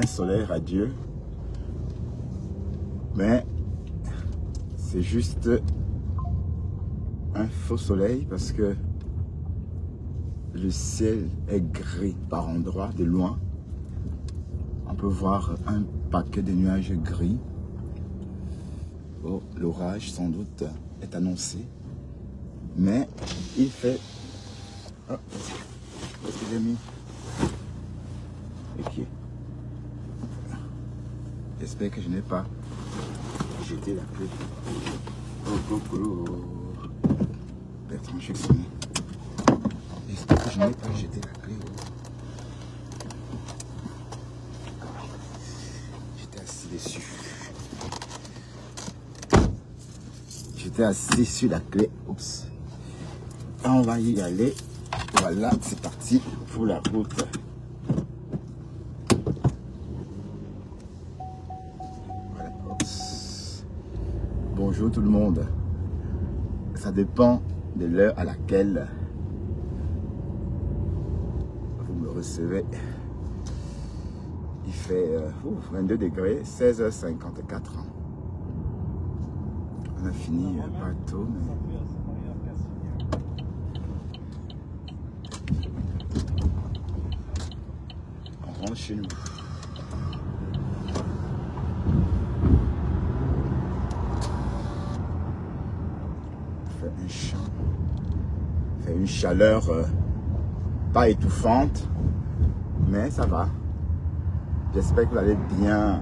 soleil radieux, mais c'est juste un faux soleil parce que le ciel est gris par endroits, de loin. On peut voir un paquet de nuages gris. Oh, l'orage sans doute est annoncé, mais il fait... Oh, qu'est-ce que j'ai mis? Ok. J'espère que je n'ai pas jeté la clé. Oh. Bertrand, je suis sonné. J'espère que je n'ai pas jeté la clé. J'étais assis dessus. J'étais assis sur la clé. Oups. On va y aller. Voilà, c'est parti pour la route. Voilà. Oups. Bonjour tout le monde. Ça dépend de l'heure à laquelle vous me recevez. Il fait 22 degrés, 16h54. On a fini pas tôt, mais... on rentre chez nous. Il fait une chaleur pas étouffante, mais ça va. J'espère que vous allez bien.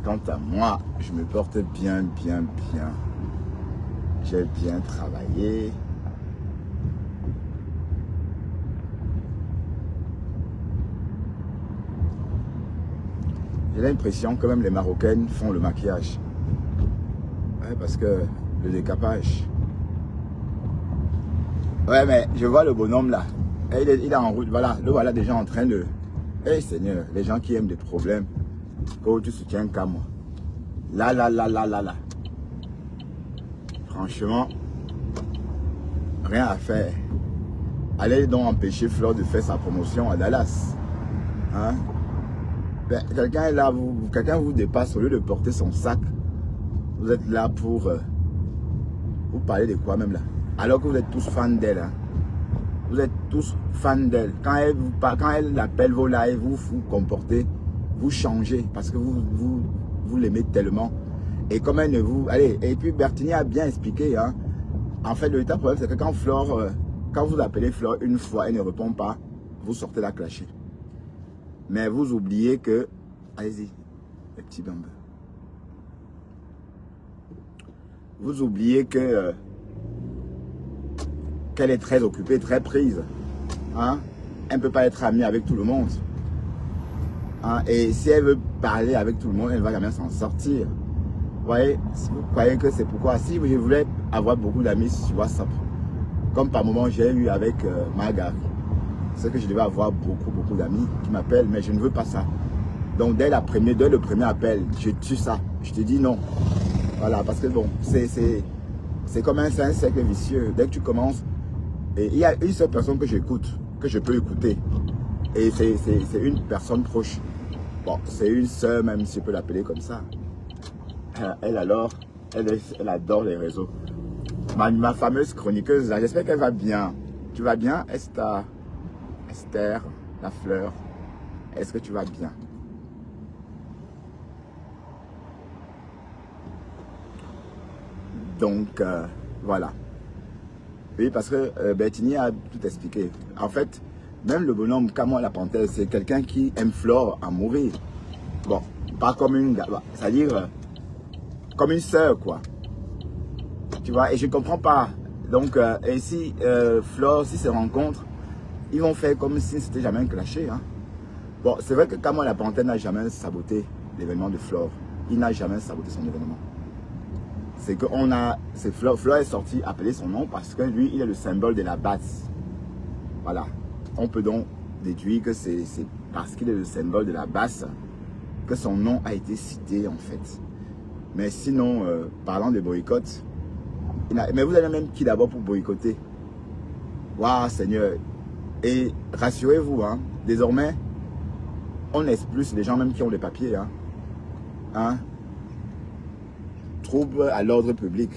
Quant à moi, je me porte bien. J'ai bien travaillé. J'ai l'impression que même les Marocaines font le maquillage. Ouais, parce que le décapage. Ouais, mais je vois le bonhomme là. Et il est en route. Voilà, le voilà déjà en train de... Hey Seigneur, les gens qui aiment des problèmes, que tu soutiens qu'à moi. Là. Franchement, rien à faire. Allez donc empêcher Flore de faire sa promotion à Dallas. Hein? Ben, quelqu'un est là, quelqu'un vous dépasse, au lieu de porter son sac, vous êtes là pour vous parler de quoi même là? Alors que vous êtes tous fans d'elle. Hein? Vous êtes tous fans d'elle. Quand elle appelle vos lives, vous vous comportez, vous changez parce que vous l'aimez tellement. Et comme elle ne vous... Allez, et puis Bertini a bien expliqué. Hein? En fait, le véritable problème, c'est que quand Flore, quand vous appelez Flore une fois, elle ne répond pas, vous sortez la clasher. Mais vous oubliez que... Allez-y, les petits bambins. Vous oubliez que... qu'elle est très occupée, très prise. Hein? Elle ne peut pas être amie avec tout le monde. Hein? Et si elle veut parler avec tout le monde, elle ne va jamais s'en sortir. Vous voyez, vous croyez que c'est pourquoi? Si je voulais avoir beaucoup d'amis sur WhatsApp, comme par moment j'ai eu avec Margari, c'est que je devais avoir beaucoup d'amis qui m'appellent, mais je ne veux pas ça. Donc dès le premier appel, je tue ça. Je te dis non. Voilà, parce que bon, c'est comme un cercle vicieux. Dès que tu commences, et il y a une seule personne que j'écoute, que je peux écouter. Et c'est une personne proche. Bon, c'est une sœur, même si je peux l'appeler comme ça. Elle alors, elle adore les réseaux. Ma fameuse chroniqueuse, là, j'espère qu'elle va bien. Tu vas bien, Esther, la fleur? Est-ce que tu vas bien? Donc, voilà. Oui, parce que Bertini a tout expliqué. En fait, même le bonhomme Camon la panthère, c'est quelqu'un qui aime Flore à mourir. Bon, pas comme une... c'est-à-dire comme une sœur, quoi. Tu vois, et je ne comprends pas. Donc, et si Flore, s'ils se rencontrent, ils vont faire comme si c'était jamais un clashé. Hein. Bon, c'est vrai que Camon la panthère n'a jamais saboté l'événement de Flore. Il n'a jamais saboté son événement. C'est que Flore est sorti appeler son nom parce que lui, il est le symbole de la base. Voilà. On peut donc déduire que c'est parce qu'il est le symbole de la base que son nom a été cité en fait. Mais sinon, parlant de boycott, mais vous avez même qui d'abord pour boycotter? Waouh Seigneur. Et rassurez-vous, hein, désormais, on expulse les gens même qui ont les papiers. Hein. Trouble à l'ordre public.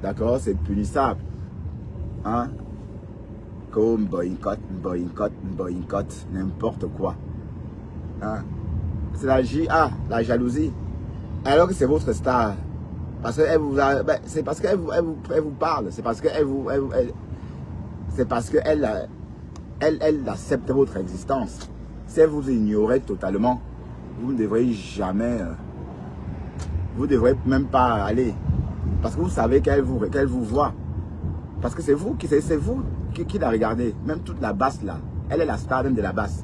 D'accord, c'est punissable. Hein? Comme boycott, n'importe quoi. Hein? C'est la JA, la jalousie. Alors que c'est votre star. Parce qu'elle vous a, c'est parce qu'elle vous parle. C'est parce qu'elle c'est parce qu'elle elle accepte votre existence. Si elle vous ignorait totalement, vous ne devriez jamais, vous ne devrez même pas aller. Parce que vous savez qu'elle vous voit. Parce que c'est vous qui la regardez. Même toute la basse là. Elle est la star de la basse.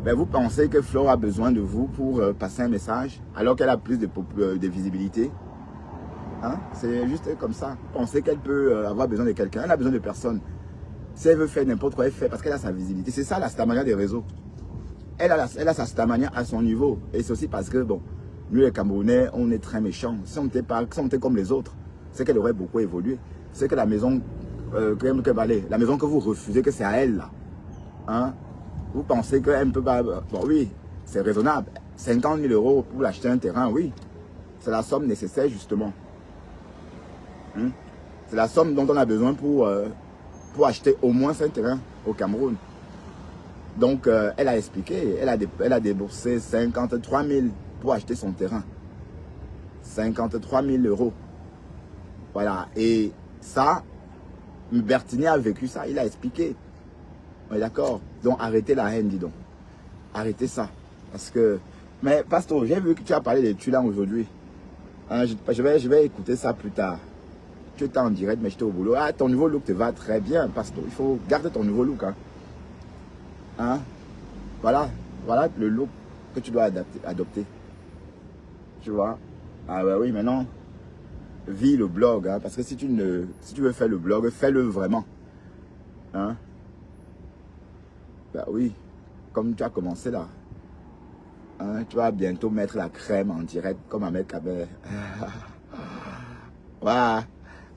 Mais vous pensez que Flo a besoin de vous pour passer un message alors qu'elle a plus de visibilité. Hein? C'est juste comme ça. Vous pensez qu'elle peut avoir besoin de quelqu'un. Elle a besoin de personne. Si elle veut faire n'importe quoi, elle fait parce qu'elle a sa visibilité. C'est ça la stamania des réseaux. Elle a sa stamania à son niveau. Et c'est aussi parce que, bon, nous les Camerounais, on est très méchants. Si on était comme les autres, c'est qu'elle aurait beaucoup évolué. C'est que la maison, la maison que vous refusez, que c'est à elle, là. Hein? Vous pensez qu'elle ne peut pas... Bon, oui, c'est raisonnable. 50 000 € pour acheter un terrain, oui. C'est la somme nécessaire, justement. Hein? C'est la somme dont on a besoin pour acheter au moins un terrain au Cameroun. Donc, elle a expliqué, elle a déboursé 53 000 pour acheter son terrain. 53 000 €. Voilà. Et ça, Bertini a vécu ça, il a expliqué. On est d'accord. Donc, arrêtez la haine, dis donc. Arrêtez ça. Parce que... Mais, Pastor, j'ai vu que tu as parlé de Tulan aujourd'hui. Hein, je vais écouter ça plus tard. Tu étais en direct, mais j'étais au boulot. Ah, ton nouveau look te va très bien, Pastor. Il faut garder ton nouveau look. Hein? Voilà le look que tu dois adopter. Tu vois? Ah bah oui, maintenant, vis le blog. Hein, parce que si tu veux faire le blog, fais-le vraiment. Hein? Bah oui, comme tu as commencé là. Hein, tu vas bientôt mettre la crème en direct, comme Ahmed Kabir. Voilà.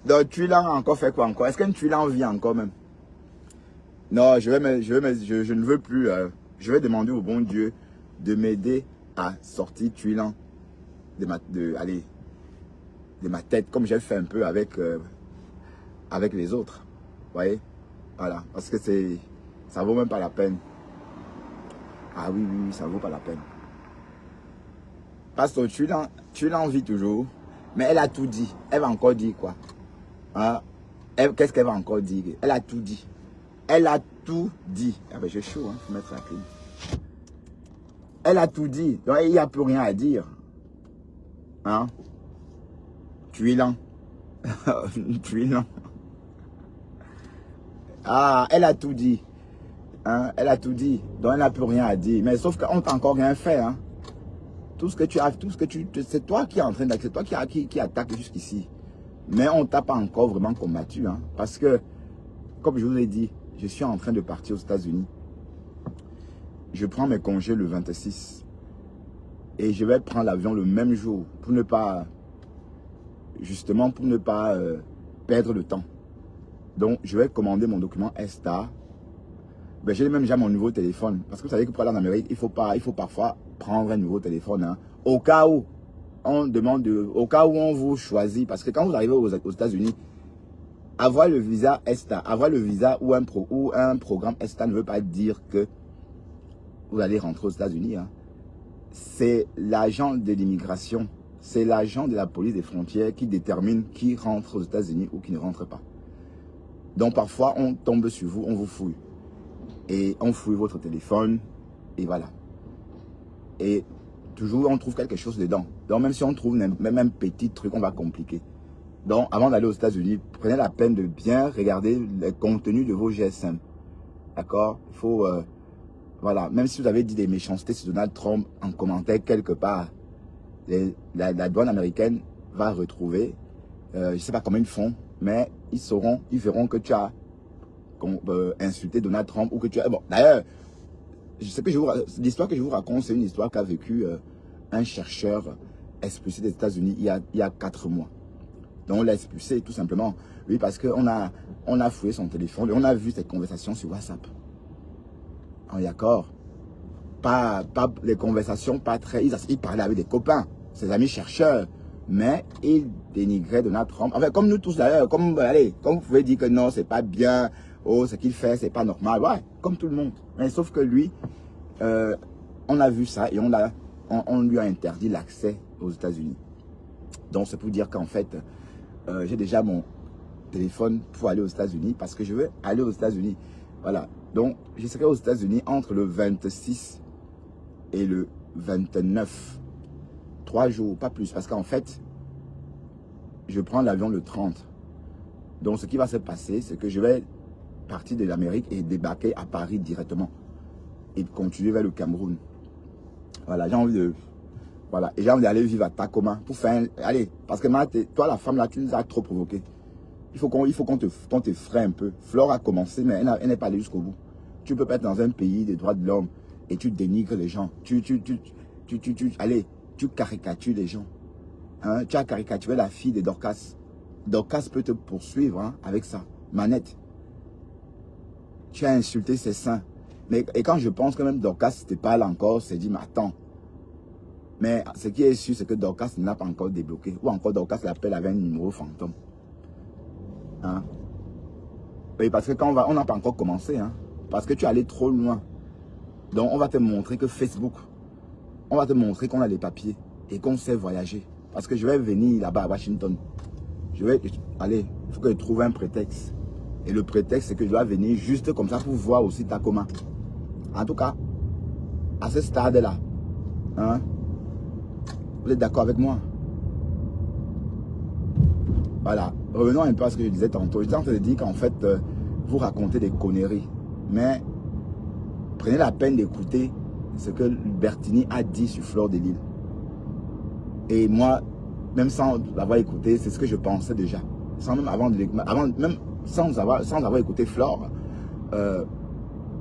Donc, Tulan a encore fait quoi encore? Est-ce qu'une Tulan vit encore même? Non, je ne veux plus. Je vais demander au bon Dieu de m'aider à sortir Tulan de ma tête, comme j'ai fait un peu avec les autres. Vous voyez? Voilà. Parce que ça vaut même pas la peine. Ah oui, ça vaut pas la peine. Parce que Tulan vit toujours, mais elle a tout dit. Elle va encore dire quoi? Hein? Qu'est-ce qu'elle va encore dire? Elle a tout dit. Elle a tout dit. Ah ben j'ai chaud, hein, faut mettre la clim. Elle a tout dit. Donc il n'y a plus rien à dire. Hein? Tuilan. Tuilan. Ah, elle a tout dit. Hein? Elle a tout dit. Donc elle n'a plus rien à dire. Mais sauf qu'on t'a encore rien fait. Hein? Tout ce que tu as, c'est toi qui es en train d'acter, c'est toi qui attaque jusqu'ici. Mais on t'a pas encore vraiment combattu. Hein? Parce que, comme je vous ai dit, je suis en train de partir aux États-Unis. Je prends mes congés le 26. Et je vais prendre l'avion le même jour pour ne pas, justement, pour ne pas perdre le temps. Donc, je vais commander mon document ESTA. Ben, j'ai même déjà mon nouveau téléphone. Parce que vous savez que pour aller en Amérique, il faut parfois prendre un nouveau téléphone. Hein, au cas où au cas où on vous choisit. Parce que quand vous arrivez aux États-Unis, avoir le visa ESTA, avoir le visa ou un programme ESTA ne veut pas dire que vous allez rentrer aux États-Unis. Hein. C'est l'agent de l'immigration, c'est l'agent de la police des frontières qui détermine qui rentre aux États-Unis ou qui ne rentre pas. Donc parfois, on tombe sur vous, on vous fouille. Et on fouille votre téléphone, et voilà. Et toujours, on trouve quelque chose dedans. Donc même si on trouve même un petit truc, on va compliquer. Donc avant d'aller aux États-Unis, prenez la peine de bien regarder le contenu de vos GSM. D'accord? Il faut... voilà, même si vous avez dit des méchancetés sur Donald Trump en commentaire quelque part, la douane américaine va retrouver, je ne sais pas comment ils font, mais ils verront que tu as insulté Donald Trump ou que tu as... Bon, d'ailleurs, l'histoire que je vous raconte, c'est une histoire qu'a vécu un chercheur expulsé des États-Unis il y a 4 mois. Donc on l'a expulsé tout simplement, oui, parce qu'on a fouillé son téléphone et on a vu cette conversation sur WhatsApp. On est d'accord. pas les conversations, pas très... Il parlait avec des copains, ses amis chercheurs, mais il dénigrait Donald Trump. Enfin, comme nous tous d'ailleurs, allez, comme vous pouvez dire que non, c'est pas bien, oh, ce qu'il fait, c'est pas normal, ouais, comme tout le monde. Mais sauf que lui, on a vu ça et on lui a interdit l'accès aux États-Unis. Donc, c'est pour dire qu'en fait, j'ai déjà mon téléphone pour aller aux États-Unis parce que je veux aller aux États-Unis. Voilà. Donc, je serai aux États-Unis entre le 26 et le 29. 3 jours, pas plus. Parce qu'en fait, je prends l'avion le 30. Donc, ce qui va se passer, c'est que je vais partir de l'Amérique et débarquer à Paris directement. Et continuer vers le Cameroun. Voilà, j'ai envie de... Voilà, et j'ai envie d'aller vivre à Tacoma pour faire... Allez, parce que toi, la femme là, tu nous as trop provoqué. Il faut qu'on te fraie un peu. Flore a commencé, mais elle n'est pas allée jusqu'au bout. Tu peux pas être dans un pays des droits de l'homme et tu dénigres les gens. Allez, tu caricatures les gens. Hein? Tu as caricaturé la fille de Dorcas. Dorcas peut te poursuivre hein, avec ça. Manette. Tu as insulté ses seins. Et quand je pense que même Dorcas n'était pas là encore, c'est dit, mais attends. Mais ce qui est sûr, c'est que Dorcas n'a pas encore débloqué. Ou encore Dorcas l'appelle avec un numéro fantôme. Hein? Oui, parce que quand on n'a pas encore commencé. Hein? Parce que tu es allé trop loin. Donc, on va te montrer que Facebook, on va te montrer qu'on a les papiers et qu'on sait voyager. Parce que je vais venir là-bas à Washington. Allez, il faut que je trouve un prétexte. Et le prétexte, c'est que je dois venir juste comme ça pour voir aussi Tacoma. En tout cas, à ce stade-là, hein, vous êtes d'accord avec moi? Voilà. Revenons un peu à ce que je disais tantôt. J'étais en train de dire qu'en fait, vous racontez des conneries. Mais prenez la peine d'écouter ce que Bertini a dit sur Fleur de Lys. Et moi, même sans l'avoir écouté, c'est ce que je pensais déjà. Sans avoir écouté Fleur,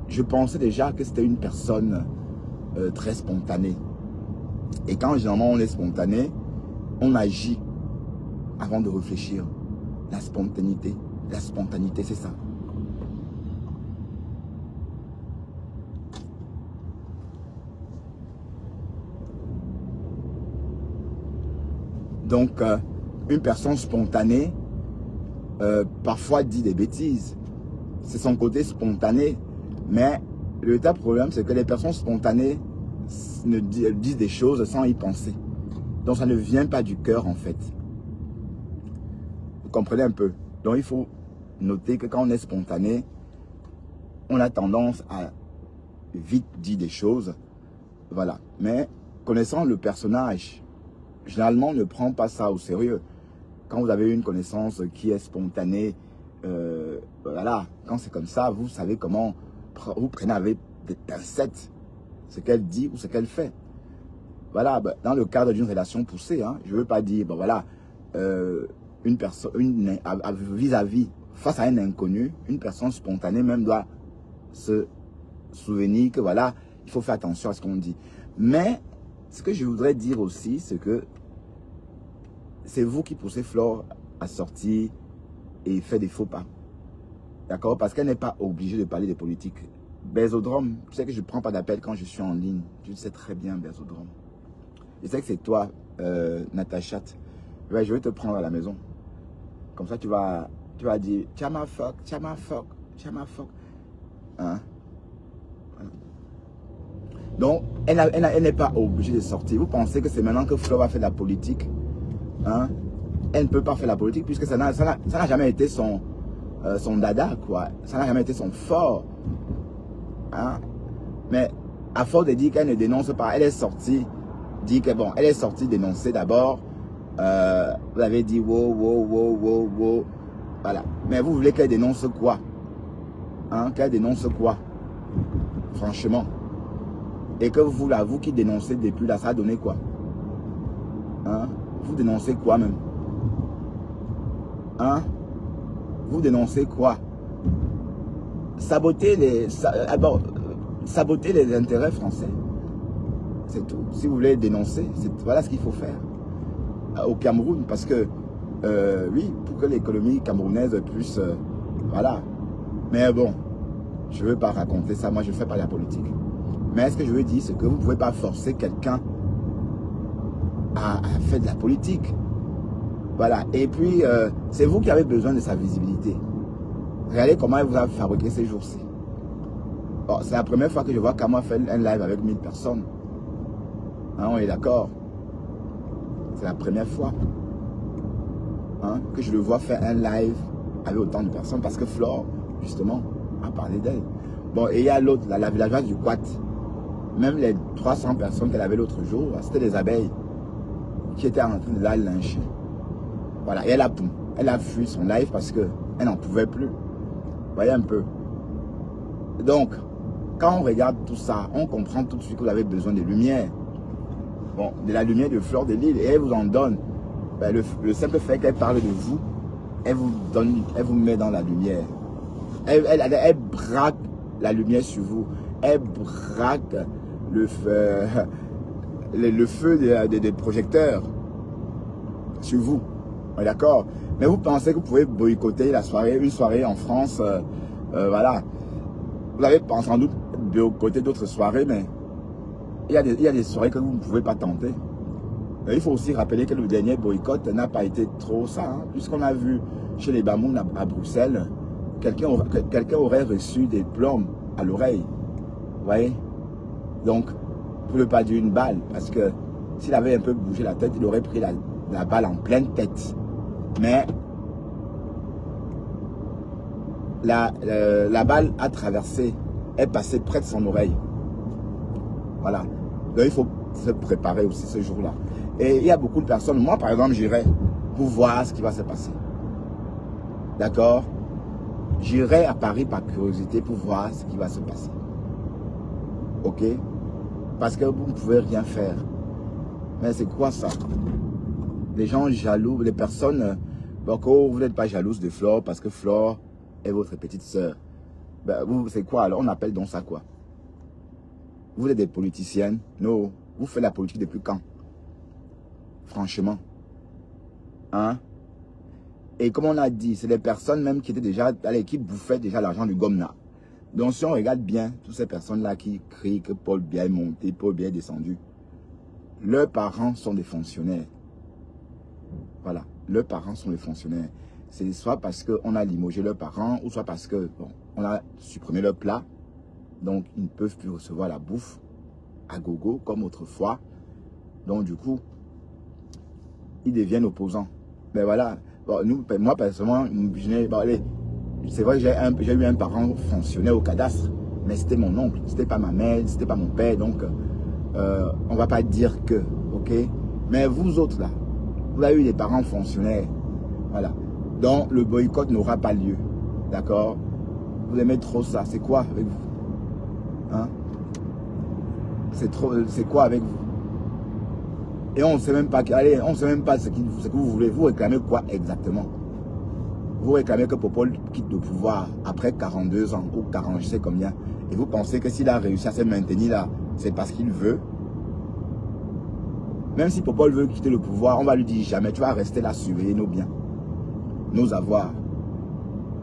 je pensais déjà que c'était une personne très spontanée. Et quand généralement on est spontané, on agit avant de réfléchir. La spontanéité, c'est ça. Donc, une personne spontanée, parfois dit des bêtises. C'est son côté spontané. Mais le véritable problème, c'est que les personnes spontanées disent des choses sans y penser. Donc, ça ne vient pas du cœur, en fait. Vous comprenez un peu? Donc, il faut noter que quand on est spontané, on a tendance à vite dire des choses. Voilà. Mais, connaissant le personnage, généralement, on ne prend pas ça au sérieux. Quand vous avez une connaissance qui est spontanée, voilà, quand c'est comme ça, vous savez comment vous prenez avec des pincettes ce qu'elle dit ou ce qu'elle fait. Voilà, dans le cadre d'une relation poussée, hein, je ne veux pas dire, voilà, une personne, vis-à-vis, face à un inconnu, une personne spontanée même doit se souvenir que voilà, il faut faire attention à ce qu'on dit. Mais, ce que je voudrais dire aussi, c'est que c'est vous qui poussez Flore à sortir et faire des faux pas. D'accord? Parce qu'elle n'est pas obligée de parler de politique. Bésodrome, tu sais que je ne prends pas d'appel quand je suis en ligne. Tu le sais très bien, Bésodrome. Je sais que c'est toi, Natacha. Ouais, je vais te prendre à la maison. Comme ça, tu vas dire, Chama fuck. Hein? Donc, elle n'est pas obligée de sortir. Vous pensez que c'est maintenant que Flore va faire de la politique? Hein? Elle ne peut pas faire la politique puisque ça n'a jamais été son dada, quoi. Ça n'a jamais été son fort. Hein? Mais à force de dire qu'elle ne dénonce pas, elle est sortie, dit que bon, elle est sortie dénoncer d'abord. Vous avez dit wow. Voilà. Mais vous voulez qu'elle dénonce quoi? Hein? Qu'elle dénonce quoi? Franchement. Et que vous qui dénoncez depuis là, ça a donné quoi? Hein? Vous dénoncez quoi même? Hein? Vous dénoncez quoi? Saboter les intérêts français. C'est tout. Si vous voulez dénoncer, voilà ce qu'il faut faire. Au Cameroun, parce que, oui, pour que l'économie camerounaise puisse, voilà. Mais bon, je ne veux pas raconter ça. Moi, je ne fais pas la politique. Mais ce que je veux dire, c'est que vous ne pouvez pas forcer quelqu'un à faire de la politique. Voilà. Et puis, c'est vous qui avez besoin de sa visibilité. Regardez comment il vous a fabriqué ces jours-ci. Bon, c'est la première fois que je vois Kama faire un live avec 1000 personnes. Hein, on est d'accord? C'est la première fois que je le vois faire un live avec autant de personnes parce que Flore, justement, a parlé d'elle. Bon, et il y a l'autre, la villageoise du Quat. Même les 300 personnes qu'elle avait l'autre jour, c'était des abeilles qui étaient en train de la lyncher. Voilà, et elle a fui son live parce qu'elle n'en pouvait plus. Vous voyez un peu. Donc, quand on regarde tout ça, on comprend tout de suite que vous avez besoin de lumière. Bon, de la lumière de Fleur de Lys, et elle vous en donne. Ben, le simple fait qu'elle parle de vous, elle vous met dans la lumière. Elle braque la lumière sur vous. Elle braque le feu des projecteurs sur vous. D'accord? Mais vous pensez que vous pouvez boycotter la soirée, une soirée en France, voilà. Vous avez sans doute boycotté d'autres soirées, mais il y a des soirées que vous ne pouvez pas tenter. Il faut aussi rappeler que le dernier boycott n'a pas été trop ça, hein, puisqu'on a vu chez les Bamoun à Bruxelles, quelqu'un aurait reçu des plombs à l'oreille. Vous voyez? Donc, pour ne pas dire une balle, parce que s'il avait un peu bougé la tête, il aurait pris la balle en pleine tête. Mais la balle a traversé, est passée près de son oreille. Voilà. Donc il faut se préparer aussi ce jour-là. Et il y a beaucoup de personnes, moi par exemple, j'irai pour voir ce qui va se passer. D'accord? J'irai à Paris par curiosité pour voir ce qui va se passer. Ok? Parce que vous ne pouvez rien faire. Mais c'est quoi ça? Les gens jaloux, les personnes, bon, vous n'êtes pas jalouse de Flore parce que Flore est votre petite sœur. Ben, vous, c'est quoi alors? On appelle donc ça quoi? Vous êtes des politiciennes? Non. Vous faites la politique depuis quand? Franchement. Hein? Et comme on a dit, c'est des personnes même qui étaient déjà, qui bouffaient déjà l'argent du Gomna. Donc si on regarde bien, toutes ces personnes-là qui crient que Paul Biya est monté, Paul Biya est descendu, leurs parents sont des fonctionnaires. Voilà, leurs parents sont des fonctionnaires. C'est soit parce qu'on a limogé leurs parents, ou soit parce que bon, on a supprimé leur plat. Donc, ils ne peuvent plus recevoir la bouffe à gogo comme autrefois. Donc, du coup, ils deviennent opposants. Mais voilà, bon, moi, personnellement, c'est vrai que j'ai eu un parent fonctionnaire au cadastre, mais c'était mon oncle, c'était pas ma mère, c'était pas mon père. Donc, on va pas dire que, ok? Mais vous autres, là, vous avez eu des parents fonctionnaires. Voilà. Donc, le boycott n'aura pas lieu. D'accord? Vous aimez trop ça. C'est quoi avec vous? Hein? C'est quoi avec vous? Et on ne sait même pas, allez, on ne sait même pas ce que vous voulez. Vous réclamez quoi exactement? Vous réclamez que Popol quitte le pouvoir après 42 ans ou 40, je sais combien. Et vous pensez que s'il a réussi à se maintenir là, c'est parce qu'il veut? Même si Popol veut quitter le pouvoir, on va lui dire jamais, tu vas rester là, surveiller nos biens, nos avoirs.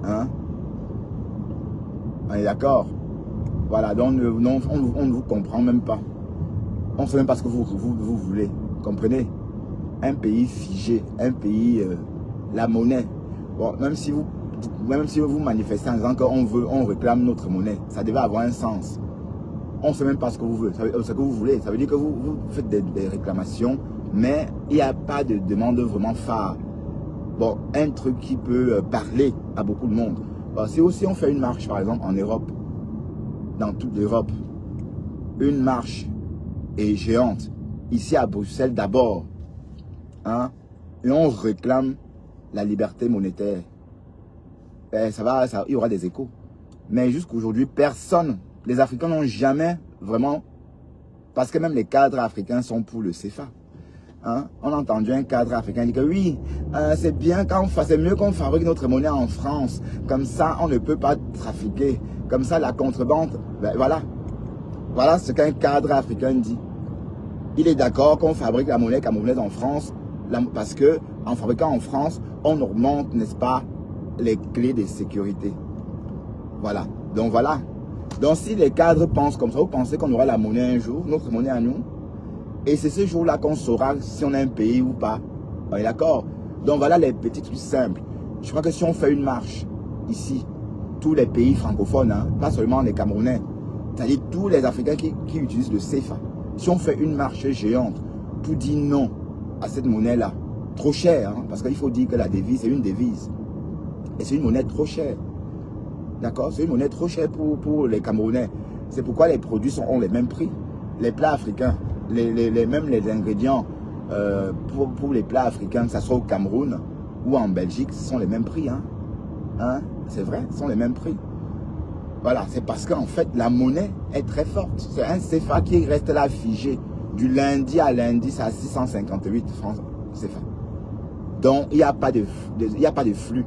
Hein? On est d'accord? Voilà, donc on ne vous comprend même pas. On ne sait même pas ce que vous voulez. Comprenez? Un pays figé, un pays, la monnaie. Bon, même si vous manifestez en disant on réclame notre monnaie, ça devait avoir un sens. On ne sait même pas ce que vous voulez. Ça veut dire que vous faites des réclamations, mais il n'y a pas de demande vraiment phare. Bon, un truc qui peut parler à beaucoup de monde. Bon, si aussi on fait une marche, par exemple, en Europe, dans toute l'Europe, une marche est géante, ici à Bruxelles d'abord, hein, et on réclame la liberté monétaire, ben, il y aura des échos. Mais jusqu'aujourd'hui, personne, les Africains n'ont jamais vraiment, parce que même les cadres africains sont pour le CFA. Hein? On a entendu un cadre africain dire que oui, c'est bien c'est mieux qu'on fabrique notre monnaie en France. Comme ça, on ne peut pas trafiquer. Comme ça, la contrebande, ben, voilà. Voilà ce qu'un cadre africain dit. Il est d'accord qu'on fabrique la monnaie camerounaise en France, parce que en fabriquant en France, on augmente, n'est-ce pas, les clés de sécurité. Voilà. Donc voilà. Donc si les cadres pensent comme ça, vous pensez qu'on aura la monnaie un jour, notre monnaie à nous, et c'est ce jour-là qu'on saura si on a un pays ou pas. On est d'accord? Donc voilà les petits trucs simples. Je crois que si on fait une marche ici, tous les pays francophones, hein, pas seulement les Camerounais, c'est-à-dire tous les Africains qui utilisent le CFA, si on fait une marche géante pour dire non à cette monnaie-là, trop chère, hein, parce qu'il faut dire que la devise, c'est une devise. Et c'est une monnaie trop chère. D'accord? C'est une monnaie trop chère pour les Camerounais. C'est pourquoi les produits ont les mêmes prix. Les plats africains, même les ingrédients pour les plats africains, que ce soit au Cameroun ou en Belgique, ce sont les mêmes prix. Hein? C'est vrai, ce sont les mêmes prix. Voilà, c'est parce qu'en fait, la monnaie est très forte. C'est un CFA qui reste là figé. Du lundi à lundi, c'est à 658 francs CFA. Donc, il n'y a pas de flux.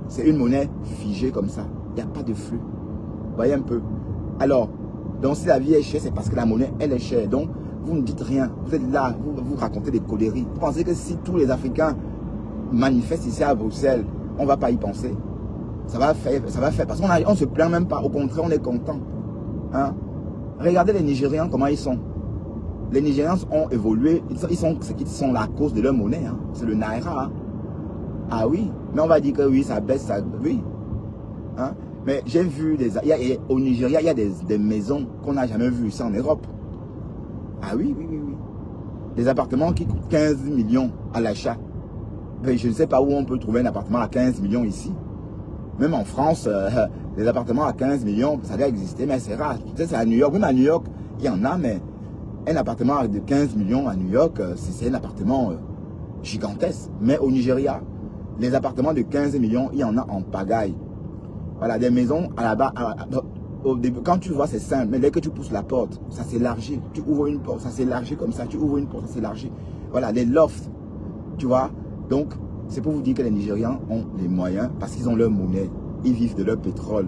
C'est une monnaie figée comme ça. Il n'y a pas de flux. Vous voyez un peu. Alors, donc si la vie est chère, c'est parce que la monnaie, elle est chère. Donc, vous ne dites rien. Vous êtes là, vous racontez des coléries. Vous pensez que si tous les Africains manifestent ici à Bruxelles, on ne va pas y penser? Ça va faire, parce qu'on ne se plaint même pas. Au contraire, on est content. Hein? Regardez les Nigérians, comment ils sont. Les Nigérians ont évolué. Ils sont la cause de leur monnaie. Hein? C'est le Naira. Hein? Ah oui, mais on va dire que oui, ça baisse, ça, oui. Hein? Mais j'ai vu, au Nigeria, il y a des maisons qu'on n'a jamais vues ici en Europe. Ah oui. Des appartements qui coûtent 15 millions à l'achat. Je ne sais pas où on peut trouver un appartement à 15 millions ici. Même en France, des appartements à 15 millions, ça doit exister, mais c'est rare. Tu sais, c'est à New York. Même à New York, il y en a, mais un appartement de 15 millions à New York, c'est un appartement gigantesque. Mais au Nigeria, les appartements de 15 millions, il y en a en pagaille. Voilà, des maisons à la base. Au début, quand tu vois, c'est simple. Mais dès que tu pousses la porte, ça s'élargit. Tu ouvres une porte, ça s'élargit comme ça. Tu ouvres une porte, ça s'élargit. Voilà, les lofts. Tu vois. Donc, c'est pour vous dire que les Nigérians ont les moyens parce qu'ils ont leur monnaie. Ils vivent de leur pétrole.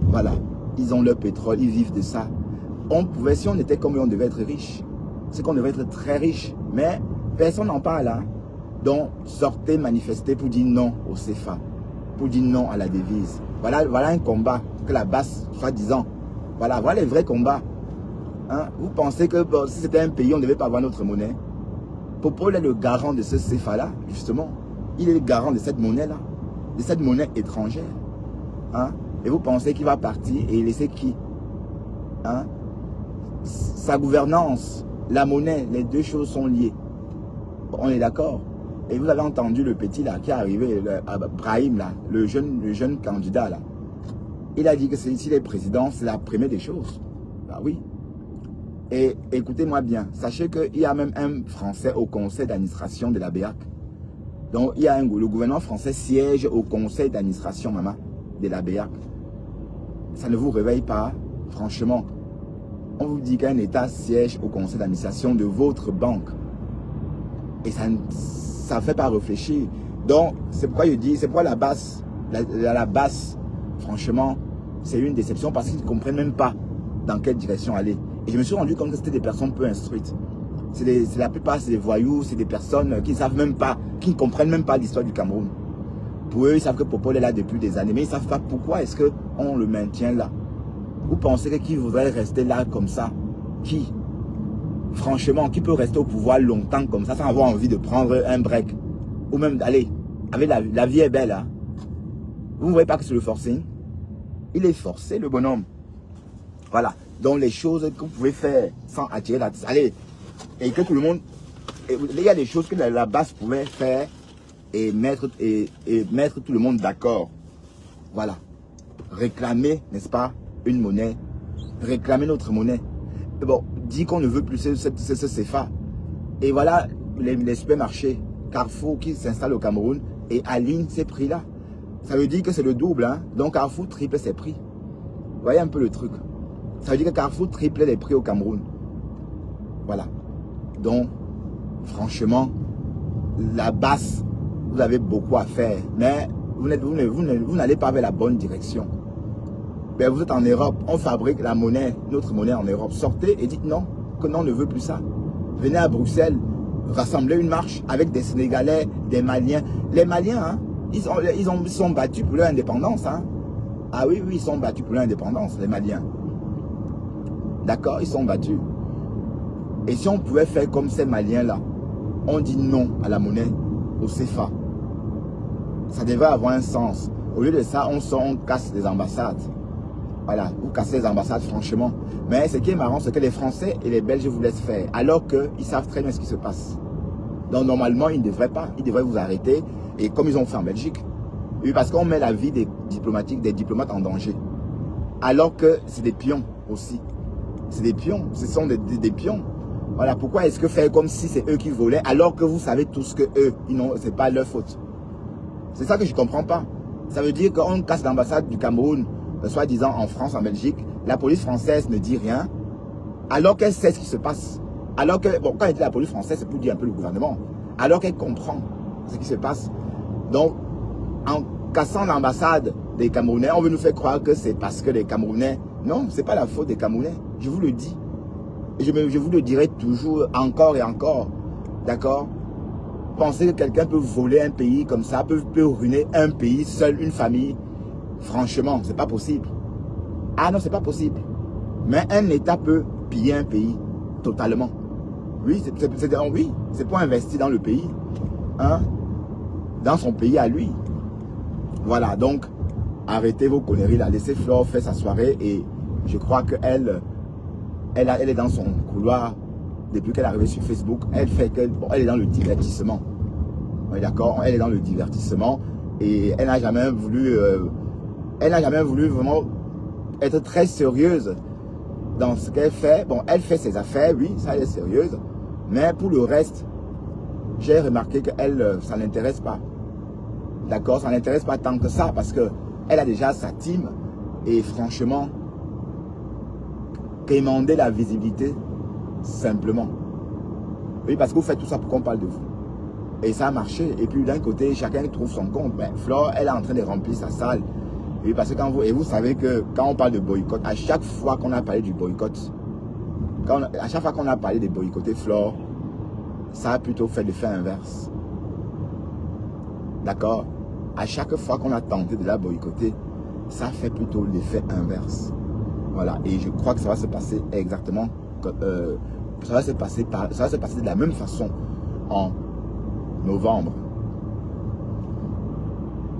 Voilà. Ils ont leur pétrole, ils vivent de ça. On pouvait, si on était comme eux, on devait être riche. C'est qu'on devait être très riche. Mais personne n'en parle. Hein. Donc, sortez, manifestez pour dire non au CFA. Pour dire non à la devise. Voilà un combat que la basse, soi-disant. Voilà les vrais combats. Hein? Vous pensez que bon, si c'était un pays, on ne devait pas avoir notre monnaie? Popol est le garant de ce CFA-là, justement. Il est le garant de cette monnaie-là. De cette monnaie étrangère. Hein? Et vous pensez qu'il va partir et laisser qui? Hein? Sa gouvernance, la monnaie, les deux choses sont liées. On est d'accord? Et vous avez entendu le petit là qui est arrivé, Brahim là, le jeune candidat là. Il a dit que s'il est président, c'est la première des choses. Bah oui. Et écoutez-moi bien, sachez qu'il y a même un Français au conseil d'administration de la BEAC. Donc il y a le gouvernement français siège au conseil d'administration, maman, de la BEAC. Ça ne vous réveille pas, franchement. On vous dit qu'un État siège au conseil d'administration de votre banque. Et ça ne fait pas réfléchir. Donc, c'est pourquoi je dis, c'est pourquoi la basse, franchement, c'est une déception parce qu'ils ne comprennent même pas dans quelle direction aller. Et je me suis rendu compte que c'était des personnes peu instruites. La plupart, c'est des voyous, c'est des personnes qui ne savent même pas, qui ne comprennent même pas l'histoire du Cameroun. Pour eux, ils savent que Popol est là depuis des années, mais ils ne savent pas pourquoi est-ce qu'on le maintient là. Vous pensez que qui voudrait rester là comme ça? Qui? Franchement, qui peut rester au pouvoir longtemps comme ça sans avoir envie de prendre un break? Ou même d'aller. Avec la vie est belle. Hein? Vous ne voyez pas que c'est le forcing? Il est forcé, le bonhomme. Voilà. Donc les choses que vous pouvez faire sans attirer l'attention. Allez. Et que tout le monde... Il y a des choses que la base pouvait faire et mettre tout le monde d'accord. Voilà. Réclamer, n'est-ce pas, une monnaie. Réclamer notre monnaie. Bon, dit qu'on ne veut plus ce CFA. Et voilà les supermarchés Carrefour qui s'installent au Cameroun et alignent ces prix-là. Ça veut dire que c'est le double. Hein? Donc Carrefour triple ses prix. Vous voyez un peu le truc. Ça veut dire que Carrefour triple les prix au Cameroun. Voilà. Donc, franchement, la basse, vous avez beaucoup à faire. Mais vous n'allez pas vers la bonne direction. Ben, vous êtes en Europe, on fabrique la monnaie, notre monnaie en Europe. Sortez et dites non, que non, on ne veut plus ça. Venez à Bruxelles, rassembler une marche avec des Sénégalais, des Maliens. Les Maliens, hein, ils sont battus pour leur indépendance. Hein. Ah oui, oui, ils sont battus pour l'indépendance, les Maliens. D'accord, ils sont battus. Et si on pouvait faire comme ces Maliens-là, on dit non à la monnaie, au CFA. Ça devrait avoir un sens. Au lieu de ça, on sort, on casse les ambassades. Voilà, vous cassez les ambassades, franchement. Mais ce qui est marrant, c'est que les Français et les Belges vous laissent faire, alors qu'ils savent très bien ce qui se passe. Donc normalement, ils ne devraient pas. Ils devraient vous arrêter, et comme ils ont fait en Belgique. Oui, parce qu'on met la vie des diplomates en danger. Alors que c'est des pions aussi. C'est des pions, ce sont des pions. Voilà, pourquoi est-ce que faire comme si c'est eux qui volaient, alors que vous savez tous que eux, c'est pas leur faute. C'est ça que je ne comprends pas. Ça veut dire qu'on casse l'ambassade du Cameroun, soi-disant en France, en Belgique. La police française ne dit rien, alors qu'elle sait ce qui se passe. Alors que, bon, quand elle dit la police française, c'est pour dire un peu le gouvernement. Alors qu'elle comprend ce qui se passe. Donc, en cassant l'ambassade des Camerounais, on veut nous faire croire que c'est parce que les Camerounais... Non, ce n'est pas la faute des Camerounais. Je vous le dis. Et je vous le dirai toujours, encore et encore. D'accord? Penser que quelqu'un peut voler un pays comme ça, peut ruiner un pays, seul, une famille. Franchement, c'est pas possible. Ah non, c'est pas possible. Mais un État peut piller un pays totalement. Oui, c'est pour investir dans le pays. Hein? Dans son pays à lui. Voilà, donc, arrêtez vos conneries là. Laissez Flore faire sa soirée et je crois qu'elle elle est dans son couloir depuis qu'elle est arrivée sur Facebook. Elle est dans le divertissement. Oui, d'accord, elle est dans le divertissement et elle n'a jamais voulu vraiment être très sérieuse dans ce qu'elle fait. Bon, elle fait ses affaires, oui, ça elle est sérieuse, mais pour le reste, j'ai remarqué qu'elle, ça ne l'intéresse pas. D'accord, ça ne l'intéresse pas tant que ça parce que elle a déjà sa team et franchement, quémander la visibilité simplement. Oui, parce que vous faites tout ça pour qu'on parle de vous. Et ça a marché. Et puis d'un côté, chacun trouve son compte. Ben, Flore, elle est en train de remplir sa salle. Oui, parce que et vous savez que quand on parle de boycott, à chaque fois qu'on a parlé du boycott, à chaque fois qu'on a parlé de boycotter Flore, ça a plutôt fait l'effet inverse. D'accord? À chaque fois qu'on a tenté de la boycotter, ça fait plutôt l'effet inverse. Voilà. Et je crois que ça va se passer exactement, ça va se passer de la même façon en novembre.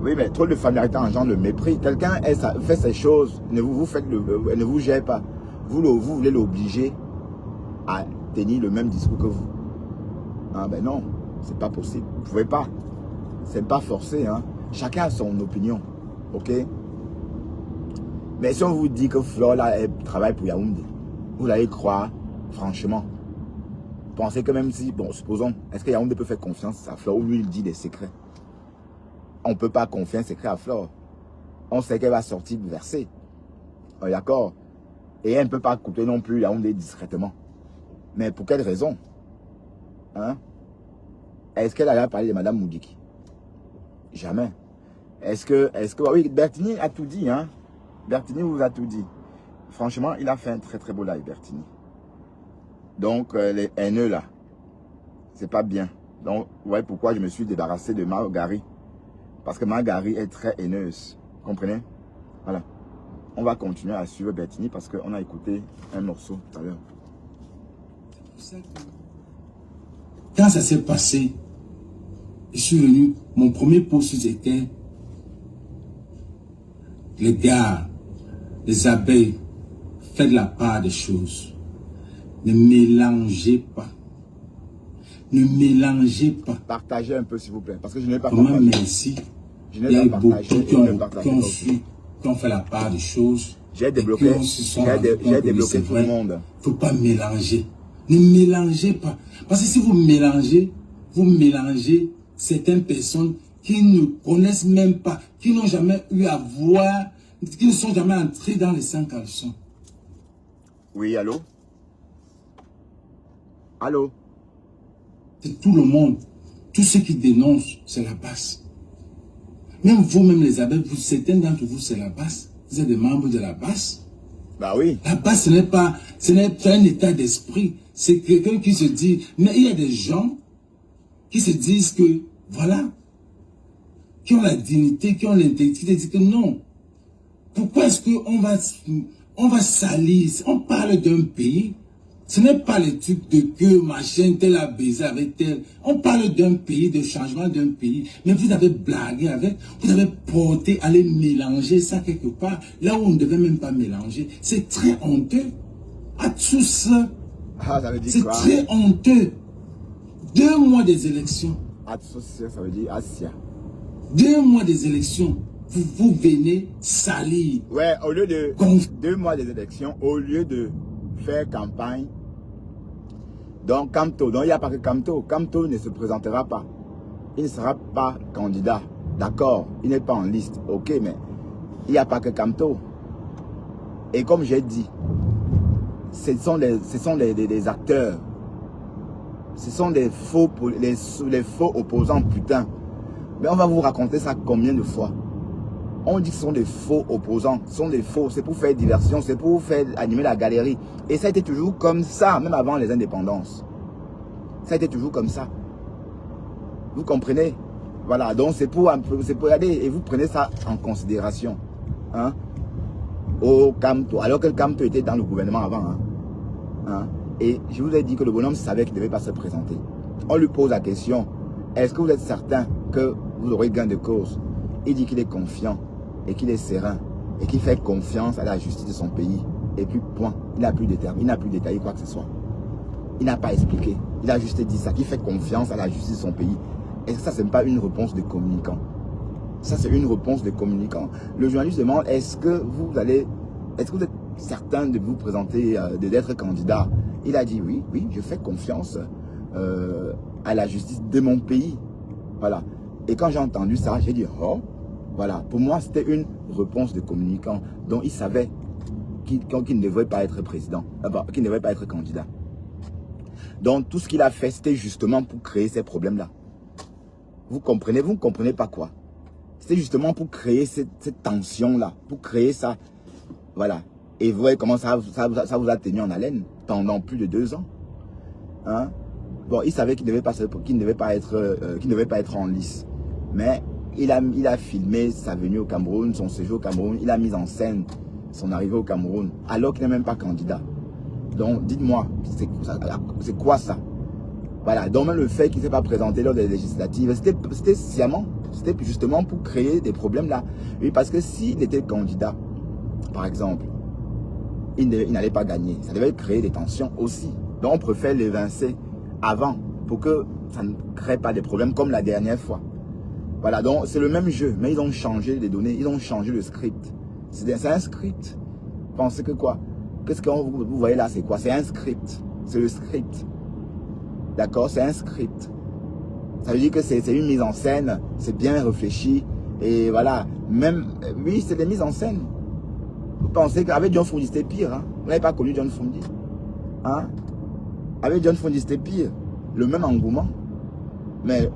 Oui, mais trop de familiarité engendre le mépris. Quelqu'un fait ces choses, ne vous gère pas. Vous voulez l'obliger à tenir le même discours que vous. Ah ben non, c'est pas possible. Vous ne pouvez pas. C'est pas forcé. Hein. Chacun a son opinion. Ok? Mais si on vous dit que Flore là, elle travaille pour Yaoundé, vous l'allez croire, franchement. Pensez que même si, bon, supposons, est-ce que Yaoundé peut faire confiance à Flore ou lui il dit des secrets? On ne peut pas confier un secret à Flore. On sait qu'elle va sortir versée. D'accord? Et elle ne peut pas couper non plus Yaoundé discrètement. Mais pour quelle raison? Hein? Est-ce qu'elle allait parler de Madame Moudiki? Jamais. Est-ce que, oui, Bertini a tout dit, hein? Bertini vous a tout dit. Franchement, il a fait un très très beau live, Bertini. Donc, les haineux là, c'est pas bien. Donc, vous voyez pourquoi je me suis débarrassé de Margari. Parce que Margari est très haineuse. Comprenez? Voilà. On va continuer à suivre Bertini parce qu'on a écouté un morceau tout à l'heure. Quand ça s'est passé, je suis venu, mon premier post c'était les gars, les abeilles, faites la part des choses. Ne mélangez pas. Ne mélangez pas. Partagez un peu s'il vous plaît, parce que je n'ai pas Comment partagé. merci. Je n'ai pas partagé qui ont fait la part des choses. J'ai débloqué, tout le monde. Il ne faut pas mélanger. Ne mélangez pas. Parce que si vous mélangez certaines personnes qui ne connaissent même pas, qui n'ont jamais eu à voir, qui ne sont jamais entrés dans les 5 caleçons. Oui, allô? Allô? C'est tout le monde. Tous ceux qui dénoncent, c'est la base. Même vous-même les abeilles, certains d'entre vous, c'est la base. Vous êtes des membres de la base. Bah oui. La base, ce n'est pas un état d'esprit. C'est quelqu'un qui se dit, mais il y a des gens qui se disent que, voilà, qui ont la dignité, qui ont l'intégrité, disent que non. Pourquoi est-ce on va salir? On parle d'un pays. Ce n'est pas le truc de que machin, tel a baisé avec tel. On parle d'un pays, de changement d'un pays. Mais vous avez blagué avec, vous avez porté, aller mélanger ça quelque part, là où on ne devait même pas mélanger. C'est très honteux. À tout ça, c'est très honteux. 2 mois des élections. À tout ça, ça veut dire Asia. 2 mois des élections. Vous venez salir. Ouais, au lieu de 2 mois des élections, au lieu de faire campagne, donc Kamto, donc il n'y a pas que Kamto. Kamto ne se présentera pas. Il ne sera pas candidat. D'accord, il n'est pas en liste. Ok, mais il n'y a pas que Kamto. Et comme j'ai dit, ce sont des acteurs. Ce sont des faux, les faux opposants, putain. Mais on va vous raconter ça combien de fois? On dit que ce sont des faux opposants, ce sont des faux, c'est pour faire diversion, c'est pour faire animer la galerie. Et ça a été toujours comme ça, même avant les indépendances. Ça a été toujours comme ça. Vous comprenez? Voilà, donc c'est pour aller, et vous prenez ça en considération. Hein? Au Kamto, alors que le Kamto était dans le gouvernement avant. Hein? Et je vous ai dit que le bonhomme savait qu'il ne devait pas se présenter. On lui pose la question, est-ce que vous êtes certain que vous aurez gain de cause? Il dit qu'il est confiant et qu'il est serein et qu'il fait confiance à la justice de son pays. Et puis point, il n'a plus détaillé quoi que ce soit. Il n'a pas expliqué. Il a juste dit ça, qu'il fait confiance à la justice de son pays. Est-ce que ça, ce n'est pas une réponse de communicant? Ça, c'est une réponse de communicant. Le journaliste demande, est-ce que vous êtes certain de vous présenter, d'être candidat? Il a dit oui, je fais confiance à la justice de mon pays. Voilà. Et quand j'ai entendu ça, j'ai dit, oh, voilà. Pour moi, c'était une réponse de communicant dont il savait qu'il ne devrait pas être président, qu'il ne devrait pas être candidat. Donc, tout ce qu'il a fait, c'était justement pour créer ces problèmes-là. Vous comprenez? Vous ne comprenez pas quoi? C'était justement pour créer cette tension-là, pour créer ça. Voilà. Et vous voyez comment ça vous a tenu en haleine pendant plus de 2 ans. Hein? Bon, il savait qu'il ne devait pas être en lice. Mais il a filmé sa venue au Cameroun, son séjour au Cameroun. Il a mis en scène son arrivée au Cameroun, alors qu'il n'est même pas candidat. Donc, dites-moi, c'est quoi ça? Voilà. Donc, même le fait qu'il ne s'est pas présenté lors des législatives, c'était sciemment. C'était justement pour créer des problèmes là. Oui, parce que s'il était candidat, par exemple, il n'allait pas gagner. Ça devait créer des tensions aussi. Donc, on préfère l'évincer avant pour que ça ne crée pas des problèmes comme la dernière fois. Voilà, donc c'est le même jeu, mais ils ont changé les données, ils ont changé le script. C'est un script. Pensez que quoi? Qu'est-ce que vous voyez là, c'est quoi? C'est un script. C'est le script. D'accord? C'est un script. Ça veut dire que c'est une mise en scène, c'est bien réfléchi. Et voilà, même, oui, c'est des mises en scène. Vous pensez qu'avec John Fundi, c'était pire. Hein? Vous n'avez pas connu John Fundi. Hein? Avec John Fundi, c'était pire. Le même engouement. Mais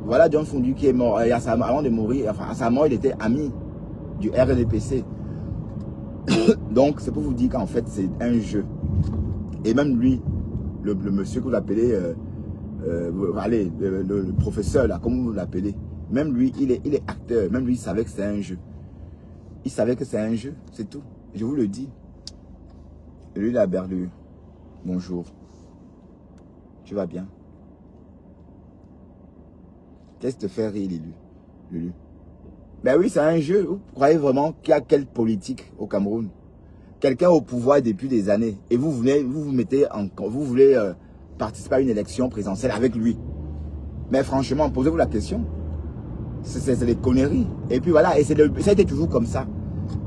voilà John Fundi qui est mort. Avant de mourir, enfin, à sa mort, il était ami du RDPC. Donc, c'est pour vous dire qu'en fait, c'est un jeu. Et même lui, le monsieur que vous appelez, le professeur, là, comme vous l'appelez, même lui, il est acteur. Même lui, il savait que c'est un jeu. Il savait que c'est un jeu, c'est tout. Je vous le dis. Lui, la Berlu, bonjour. Tu vas bien? Qu'est-ce qui te fait rire, Lulu? Ben oui, c'est un jeu. Vous croyez vraiment qu'il y a quelle politique au Cameroun? Quelqu'un au pouvoir depuis des années. Et vous voulez participer à une élection présidentielle avec lui. Mais franchement, posez-vous la question. C'est des conneries. Et puis voilà, et ça a été toujours comme ça.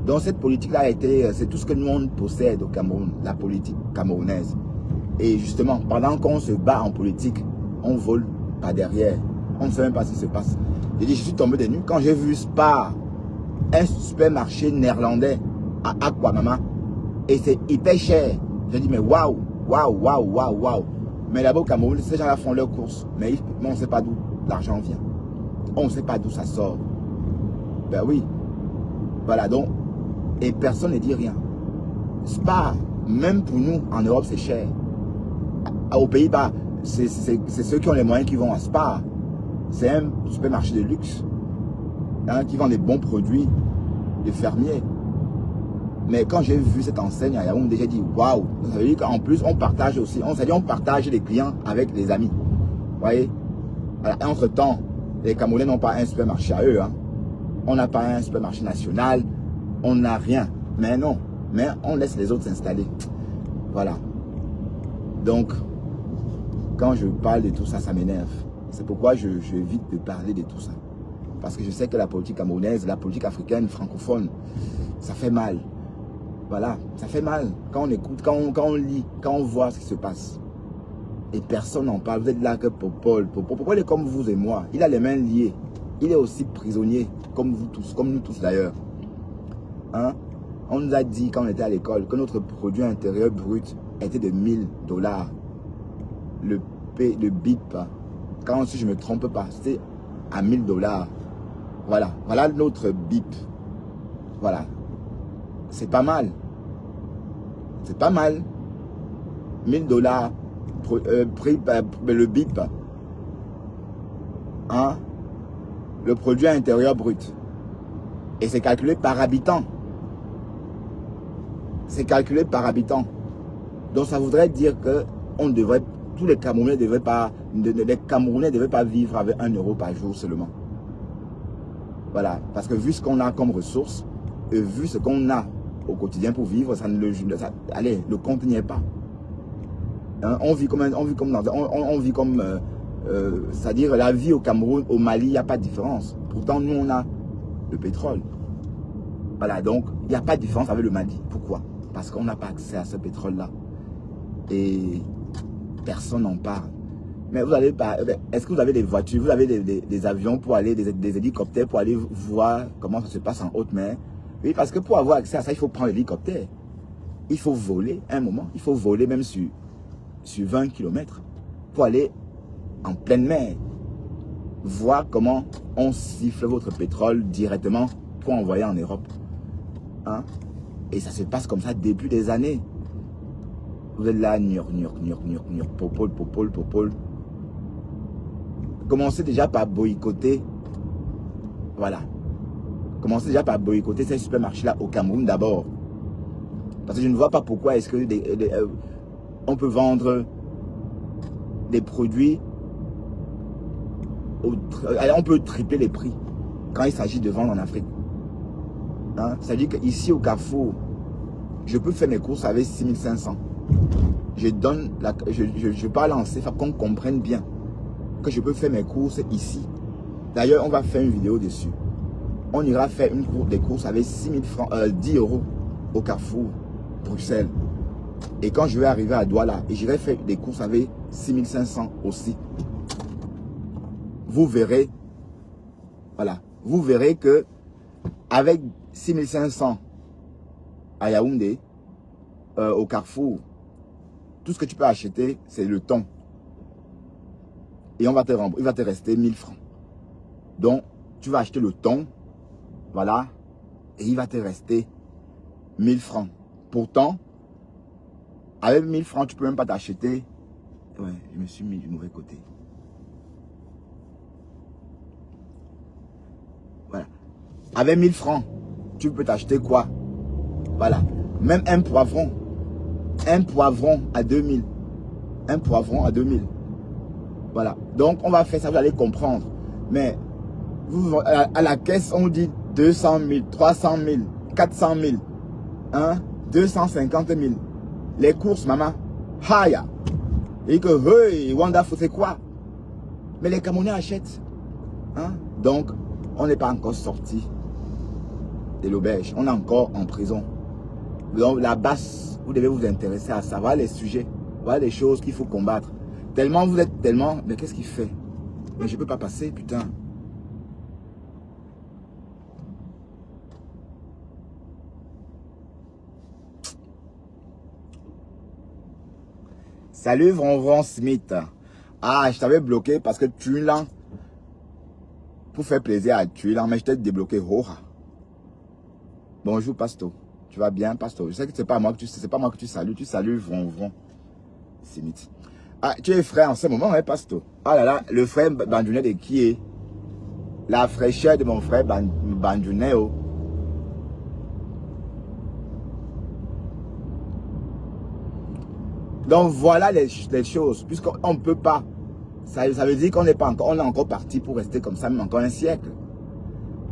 Donc cette politique-là c'est tout ce que le monde possède au Cameroun, la politique camerounaise. Et justement, pendant qu'on se bat en politique, on vole par derrière. On ne sait même pas ce qui se passe. J'ai dit, je suis tombé des nues quand j'ai vu Spar, un supermarché néerlandais à Aquamama, et c'est hyper cher. J'ai dit, mais waouh. Mais là-bas au Cameroun, ces gens-là font leurs courses, mais on ne sait pas d'où l'argent vient. On ne sait pas d'où ça sort. Ben oui. Voilà donc, et personne ne dit rien. Spar, même pour nous, en Europe, c'est cher. Aux Pays-Bas, c'est ceux qui ont les moyens qui vont à Spar. C'est un supermarché de luxe, hein, qui vend des bons produits, des fermiers. Mais quand j'ai vu cette enseigne à Yaoundé, j'ai dit waouh. Ça veut dire qu'en plus, on partage aussi. On partage les clients avec les amis. Vous voyez? Entre-temps, les Camerounais n'ont pas un supermarché à eux. Hein. On n'a pas un supermarché national. On n'a rien. Mais non. Mais on laisse les autres s'installer. Voilà. Donc, quand je parle de tout ça, ça m'énerve. C'est pourquoi je évite de parler de tout ça. Parce que je sais que la politique camerounaise, la politique africaine, francophone, ça fait mal. Voilà, ça fait mal. Quand on écoute, quand on lit, quand on voit ce qui se passe. Et personne n'en parle. Vous êtes là que Popol. Popol est comme vous et moi. Il a les mains liées. Il est aussi prisonnier, comme vous tous, comme nous tous d'ailleurs. Hein? On nous a dit quand on était à l'école que notre produit intérieur brut était de 1000 $. Le BIP, quand si je ne me trompe pas, c'était à 1000 $. Voilà, voilà notre BIP. Voilà. C'est pas mal. C'est pas mal. 1000 $, prix, le BIP. Hein? Le produit intérieur brut. Et c'est calculé par habitant. C'est calculé par habitant. Donc ça voudrait dire que on devrait, tous les Camerounais ne devraient pas vivre avec 1 € par jour seulement. Voilà. Parce que vu ce qu'on a comme ressources, et vu ce qu'on a au quotidien pour vivre, allez, le compte n'y est pas. Hein, on vit comme, c'est-à-dire la vie au Cameroun, au Mali, il n'y a pas de différence. Pourtant, nous, on a le pétrole. Voilà, donc, il n'y a pas de différence avec le Mali. Pourquoi? Parce qu'on n'a pas accès à ce pétrole-là. Et personne n'en parle. Mais vous allez pas. Est-ce que vous avez des voitures, vous avez des avions pour aller, des hélicoptères pour aller voir comment ça se passe en haute mer? Oui, parce que pour avoir accès à ça, il faut prendre l'hélicoptère. Il faut voler un moment. Il faut voler même sur 20 km pour aller en pleine mer. Voir comment on siffle votre pétrole directement pour envoyer en Europe. Hein? Et ça se passe comme ça depuis des années. Vous êtes là, popol. Commencez déjà par boycotter. Voilà. Commencez déjà par boycotter ces supermarchés-là au Cameroun d'abord. Parce que je ne vois pas pourquoi est-ce que on peut vendre des produits, on peut tripler les prix quand il s'agit de vendre en Afrique. Hein? C'est-à-dire qu'ici au Carrefour, je peux faire mes courses avec 6500. Je parle en CFA pour qu'on comprenne bien que je peux faire mes courses ici. D'ailleurs, on va faire une vidéo dessus. On ira faire des courses avec 6000 francs, 10 € au Carrefour, Bruxelles. Et quand je vais arriver à Douala, et j'irai faire des courses avec 6500 aussi. Vous verrez, voilà, vous verrez que avec 6500 à Yaoundé, au Carrefour, tout ce que tu peux acheter, c'est le thon. Et il va te rester 1000 francs. Donc, tu vas acheter le thon, voilà, et il va te rester 1000 francs. Pourtant, avec 1000 francs, tu ne peux même pas t'acheter. Ouais, je me suis mis du mauvais côté. Voilà. Avec 1000 francs, tu peux t'acheter quoi? Voilà. Même un poivron. Un poivron à 2000. Un poivron à 2000. Voilà. Donc, on va faire ça, vous allez comprendre. Mais, à la caisse, on dit 200 000, 300 000, 400 000, hein, 250 000. Les courses, maman, haya. Et que, hey, wonderful, c'est quoi? Mais les Camerounais achètent. Hein? Donc, on n'est pas encore sorti de l'auberge. On est encore en prison. Donc, la base, vous devez vous intéresser à ça. Voilà les sujets. Voilà les choses qu'il faut combattre. Tellement vous êtes tellement... Mais qu'est-ce qu'il fait? Mais je ne peux pas passer, putain. Salut Vron Smith. Ah, je t'avais bloqué parce que tu l'as. Pour faire plaisir à tu l'as, mais je t'ai débloqué. Bonjour Pasto. Tu vas bien Pasto? Je sais que c'est pas moi que tu salues. Tu salues Vron Smith. Ah, tu es frère en ce moment, hein, Pasto? Ah là là, le frère Bandounet de qui est? La fraîcheur de mon frère Bandounet. Oh. Donc voilà les choses, puisqu'on ne peut pas. Ça veut dire qu'on n'est pas encore, on est encore parti pour rester comme ça, même encore un siècle.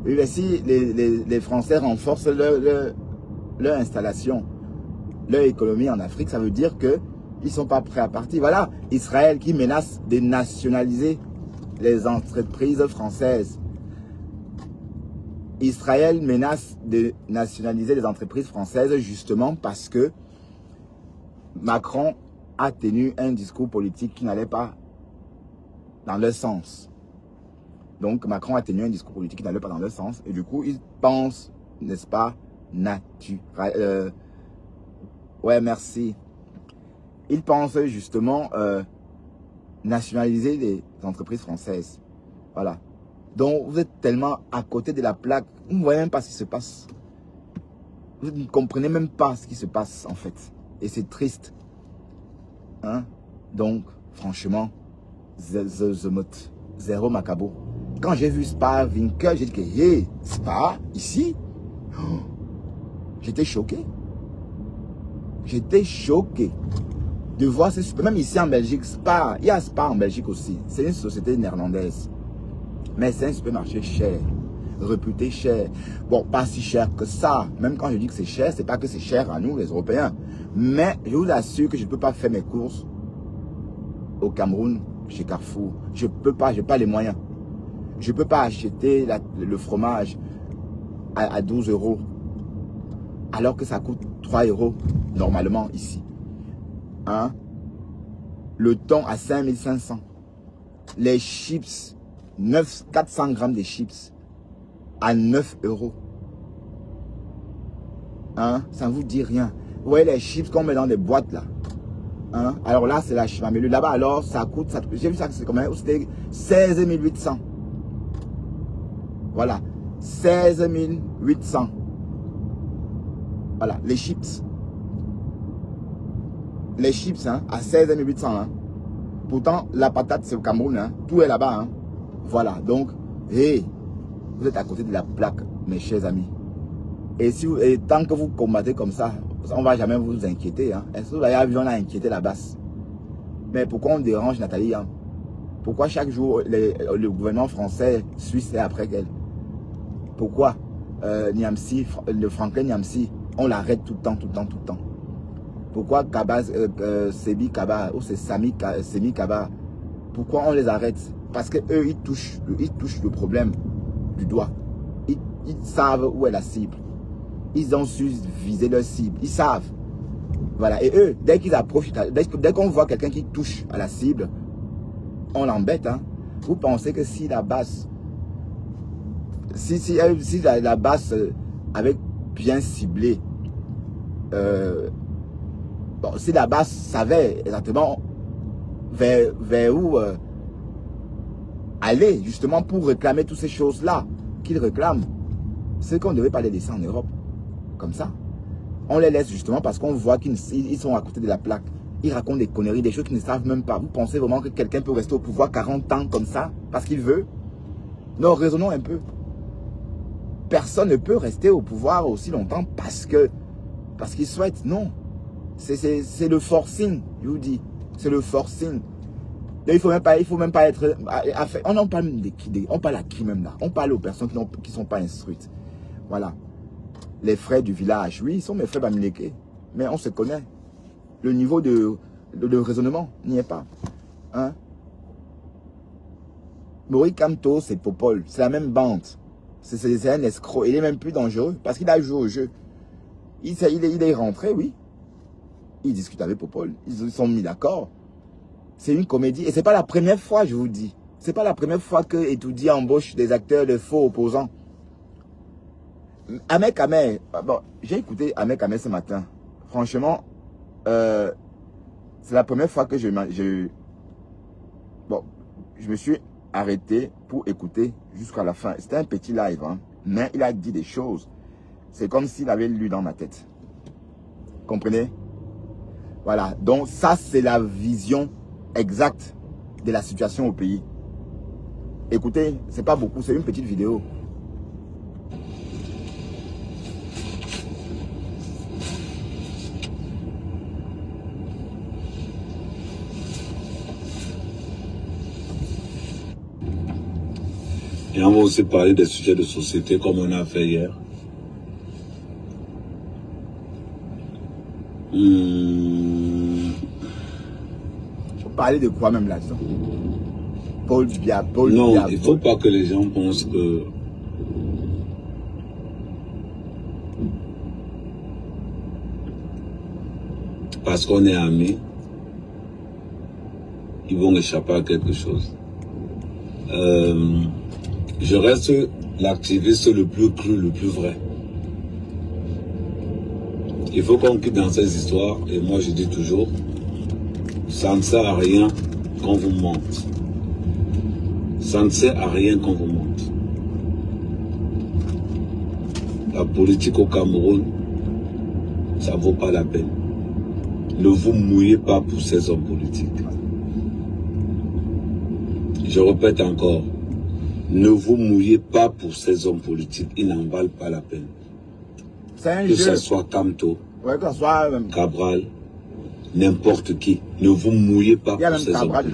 Et si les Français renforcent leur installation, leur économie en Afrique, ça veut dire qu'ils ne sont pas prêts à partir. Voilà, Israël qui menace de nationaliser les entreprises françaises. Israël menace de nationaliser les entreprises françaises justement parce que Macron a tenu un discours politique qui n'allait pas dans leur sens. Donc Macron a tenu un discours politique qui n'allait pas dans leur sens. Et du coup, il pense, n'est-ce pas, naturel. Ouais, merci. Il pense justement nationaliser les entreprises françaises. Voilà. Donc vous êtes tellement à côté de la plaque, vous ne voyez même pas ce qui se passe. Vous ne comprenez même pas ce qui se passe en fait. Et c'est triste. Hein? Donc, franchement, zéro macabo. Quand j'ai vu Spa vainqueur, j'ai dit que, hey, Spa, ici, oh, j'étais choqué. J'étais choqué de voir ce super. Même ici en Belgique, Spa, il y a Spa en Belgique aussi. C'est une société néerlandaise. Mais c'est un supermarché cher, réputé cher. Bon, pas si cher que ça. Même quand je dis que c'est cher, c'est pas que c'est cher à nous, les Européens. Mais je vous assure que je ne peux pas faire mes courses au Cameroun, chez Carrefour. Je ne peux pas, je n'ai pas les moyens. Je ne peux pas acheter le fromage à 12 €. Alors que ça coûte 3 € normalement ici. Hein? Le thon à 5500. Les chips, 400 grammes de chips à 9 €. Hein? Ça ne vous dit rien. Vous voyez les chips qu'on met dans des boîtes là. Hein? Alors là, c'est la chimamelu. Là-bas, alors, ça coûte, j'ai vu ça, c'est combien? C'était 16 800. Voilà. 16 800. Voilà, les chips. Les chips, hein, à 16 800. Hein. Pourtant, la patate, c'est au Cameroun. Hein. Tout est là-bas. Hein. Voilà, donc, hey, vous êtes à côté de la plaque, mes chers amis. Et tant que vous combattez comme ça, on ne va jamais vous inquiéter. Hein. Est-ce que vous avez vu, on a inquiété la basse? Mais pourquoi on dérange Nathalie? Hein? Pourquoi chaque jour, le gouvernement français, suisse est après qu'elle? Pourquoi Niamsi, le Franklin Niamsi, on l'arrête tout le temps, tout le temps, tout le temps? Pourquoi Sébi Kaba, ou c'est Semi Kaba, pourquoi on les arrête? Parce qu'eux, ils touchent le problème du doigt. Ils savent où est la cible. Ils ont su viser leur cible. Ils savent. Voilà. Et eux, dès qu'ils approchent, dès qu'on voit quelqu'un qui touche à la cible, on l'embête. Hein. Vous pensez que si la base, si la base avait bien ciblé, bon, si la base savait exactement vers où aller, justement pour réclamer toutes ces choses-là qu'ils réclament, c'est qu'on ne devait pas les laisser en Europe. Comme ça. On les laisse justement parce qu'on voit qu'ils sont à côté de la plaque. Ils racontent des conneries, des choses qu'ils ne savent même pas. Vous pensez vraiment que quelqu'un peut rester au pouvoir 40 ans comme ça parce qu'il veut? Non, raisonnons un peu. Personne ne peut rester au pouvoir aussi longtemps parce qu'il souhaite. Non. C'est le forcing, je vous dis. C'est le forcing. Il ne faut même pas être... On parle à qui même là? On parle aux personnes qui ne sont pas instruites. Voilà. Les frères du village, oui, ils sont mes frères Bamileke. Mais on se connaît. Le niveau de raisonnement n'y est pas. Hein? Mori Kamto, c'est Popol. C'est la même bande. C'est un escroc. Il est même plus dangereux parce qu'il a joué au jeu. Il est rentré, oui. Il discute avec Popol. Ils se sont mis d'accord. C'est une comédie. Et c'est pas la première fois, je vous dis. C'est pas la première fois que Etoudi embauche des acteurs de faux opposants. Ahmed Ahmed, bon, j'ai écouté Ahmed Ahmed ce matin. Franchement, c'est la première fois que je me suis arrêté pour écouter jusqu'à la fin. C'était un petit live, hein, mais il a dit des choses. C'est comme s'il avait lu dans ma tête. Comprenez? Voilà, donc ça c'est la vision exacte de la situation au pays. Écoutez, c'est pas beaucoup, c'est une petite vidéo. Et on va aussi parler des sujets de société comme on a fait hier. Faut parler de quoi même là-dedans? Paul Biya, Non, il ne faut pas que les gens pensent que parce qu'on est amis, ils vont échapper à quelque chose. Je reste l'activiste le plus cru, le plus vrai. Il faut qu'on quitte dans ces histoires, et moi je dis toujours, ça ne sert à rien qu'on vous mente. Ça ne sert à rien qu'on vous mente. La politique au Cameroun, ça ne vaut pas la peine. Ne vous mouillez pas pour ces hommes politiques. Je répète encore, ne vous mouillez pas pour ces hommes politiques. Ils n'en valent pas la peine. Que ce soit Kamto, Cabral, n'importe qui. Ne vous mouillez pas pour ces hommes politiques.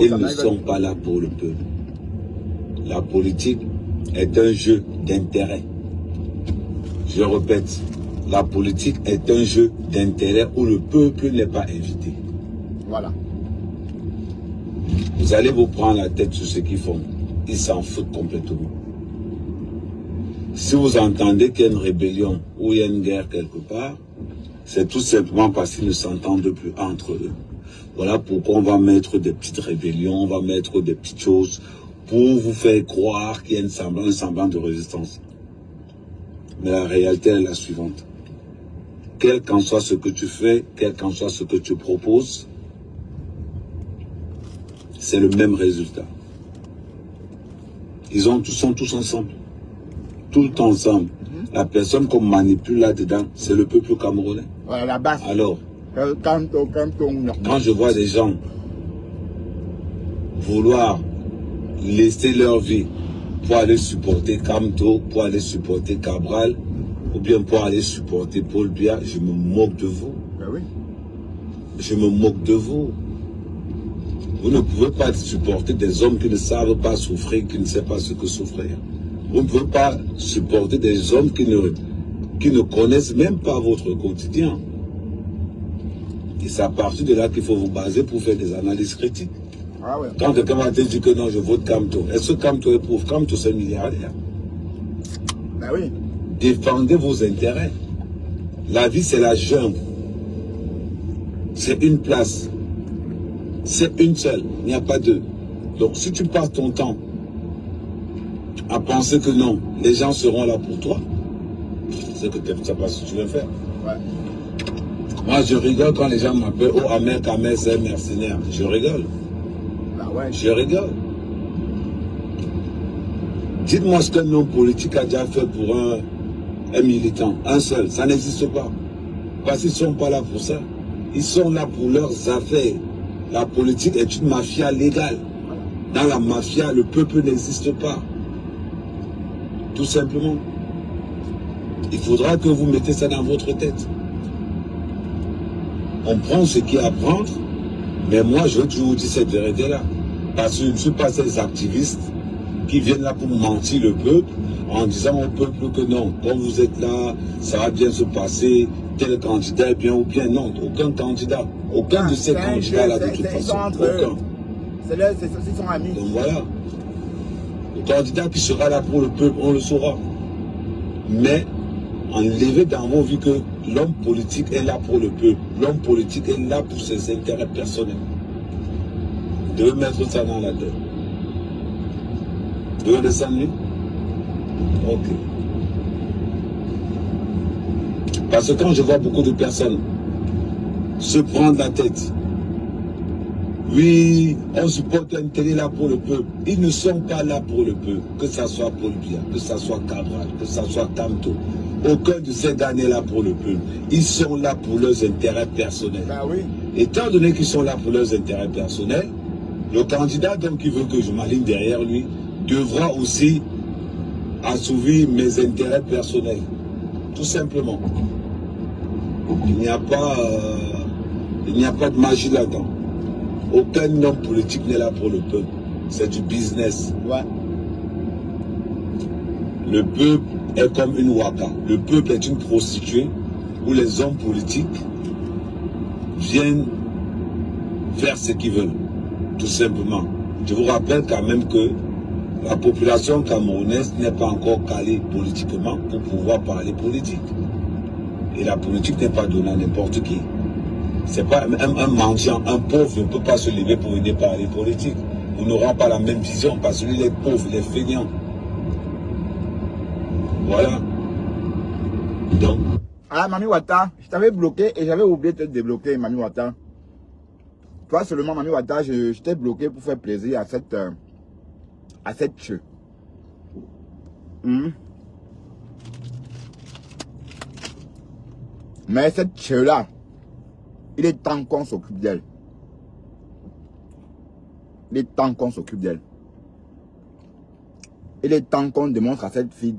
Ils ne sont pas là pour le peuple. La politique est un jeu d'intérêt. Je répète, la politique est un jeu d'intérêt où le peuple n'est pas invité. Voilà. Vous allez vous prendre la tête sur ce qu'ils font. Ils s'en foutent complètement. Si vous entendez qu'il y a une rébellion ou il y a une guerre quelque part, c'est tout simplement parce qu'ils ne s'entendent plus entre eux. Voilà pourquoi on va mettre des petites rébellions, on va mettre des petites choses pour vous faire croire qu'il y a un semblant de résistance. Mais la réalité est la suivante. Quel qu'en soit ce que tu fais, quel qu'en soit ce que tu proposes, c'est le même résultat. Ils sont tous ensemble. Tout le temps ensemble. La personne qu'on manipule là-dedans, c'est le peuple camerounais. Voilà, la base. Alors, quand je vois des gens vouloir laisser leur vie pour aller supporter Kamto, pour aller supporter Cabral, ou bien pour aller supporter Paul Biya, je me moque de vous. Ben oui. Je me moque de vous. Vous ne pouvez pas supporter des hommes qui ne savent pas souffrir, qui ne savent pas ce que souffrir. Vous ne pouvez pas supporter des hommes qui ne connaissent même pas votre quotidien. Et c'est à partir de là qu'il faut vous baser pour faire des analyses critiques. Ah ouais. Quand quelqu'un va te dire que non, je vote Kamto, est-ce que Kamto est pauvre? Kamto, c'est un milliardaire. Ben oui. Défendez vos intérêts. La vie, c'est la jungle. C'est une place. C'est une seule. Il n'y a pas deux. Donc, si tu passes ton temps à penser que non, les gens seront là pour toi, c'est que tu ne sais pas ce que tu veux faire. Ouais. Moi, je rigole quand les gens m'appellent « Oh, Ahmed Kamel, c'est un mercenaire ». Je rigole. Ben ouais. Je rigole. Dites-moi ce qu'un homme politique a déjà fait pour un militant. Un seul. Ça n'existe pas. Parce qu'ils ne sont pas là pour ça. Ils sont là pour leurs affaires. La politique est une mafia légale. Dans la mafia, le peuple n'existe pas. Tout simplement. Il faudra que vous mettez ça dans votre tête. On prend ce qu'il y a à prendre, mais moi, je veux toujours vous dire cette vérité-là. Parce que je ne suis pas ces activistes qui viennent là pour mentir le peuple en disant au peuple que non, quand vous êtes là, ça va bien se passer, tel candidat est bien ou bien non. Aucun candidat, aucun de ces candidats-là de toute façon. Aucun. Ils sont amis. Donc voilà. Le candidat qui sera là pour le peuple, on le saura. Mais enlevez dans vos vies que l'homme politique est là pour le peuple. L'homme politique est là pour ses intérêts personnels. Vous devez mettre ça dans la tête. Vous devez descendre lui? Ok. Parce que quand je vois beaucoup de personnes se prendre la tête, oui, on supporte un télé là pour le peuple. Ils ne sont pas là pour le peuple. Que ce soit Paul Biya, que ce soit Cabral, que ce soit Kamto. Aucun de ces gars n'est là pour le peuple. Ils sont là pour leurs intérêts personnels. Ben oui. Étant donné qu'ils sont là pour leurs intérêts personnels, le candidat donc qui veut que je m'aligne derrière lui devra aussi assouvir mes intérêts personnels. Tout simplement. Il n'y a pas de magie là-dedans. Aucun homme politique n'est là pour le peuple. C'est du business. Ouais. Le peuple est comme une waka. Le peuple est une prostituée où les hommes politiques viennent faire ce qu'ils veulent, tout simplement. Je vous rappelle quand même que la population camerounaise n'est pas encore calée politiquement pour pouvoir parler politique. Et la politique n'est pas donnée à n'importe qui. C'est pas un mendiant, un pauvre ne peut pas se lever pour venir parler politique. On n'aura pas la même vision parce que lui, il est pauvre, il est feignant. Voilà. Donc. Ah, Mami Wata, je t'avais bloqué et j'avais oublié de te débloquer, Mami Wata. Toi seulement, Mami Wata, je t'ai bloqué pour faire plaisir à cette che. Mais cette che-là, il est temps qu'on s'occupe d'elle. Il est temps qu'on s'occupe d'elle. Il est temps qu'on démontre à cette fille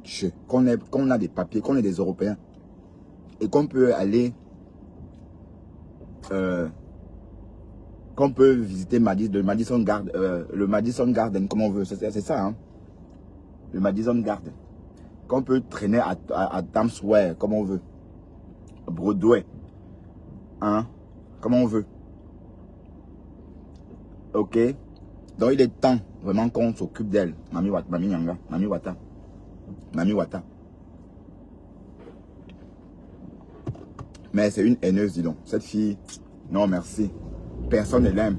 qu'on a des papiers, qu'on est des Européens. Et qu'on peut aller... qu'on peut visiter le Madison Garden, comme on veut. C'est ça, hein. Le Madison Garden. Qu'on peut traîner à Times Square, comme on veut. Broadway. Hein. Comme on veut. Ok. Donc il est temps vraiment qu'on s'occupe d'elle. Mami Wata, Mami Nyanga, Mami Wata. Mami Wata. Mais c'est une haineuse, dis donc. Cette fille, non merci. Personne ne l'aime.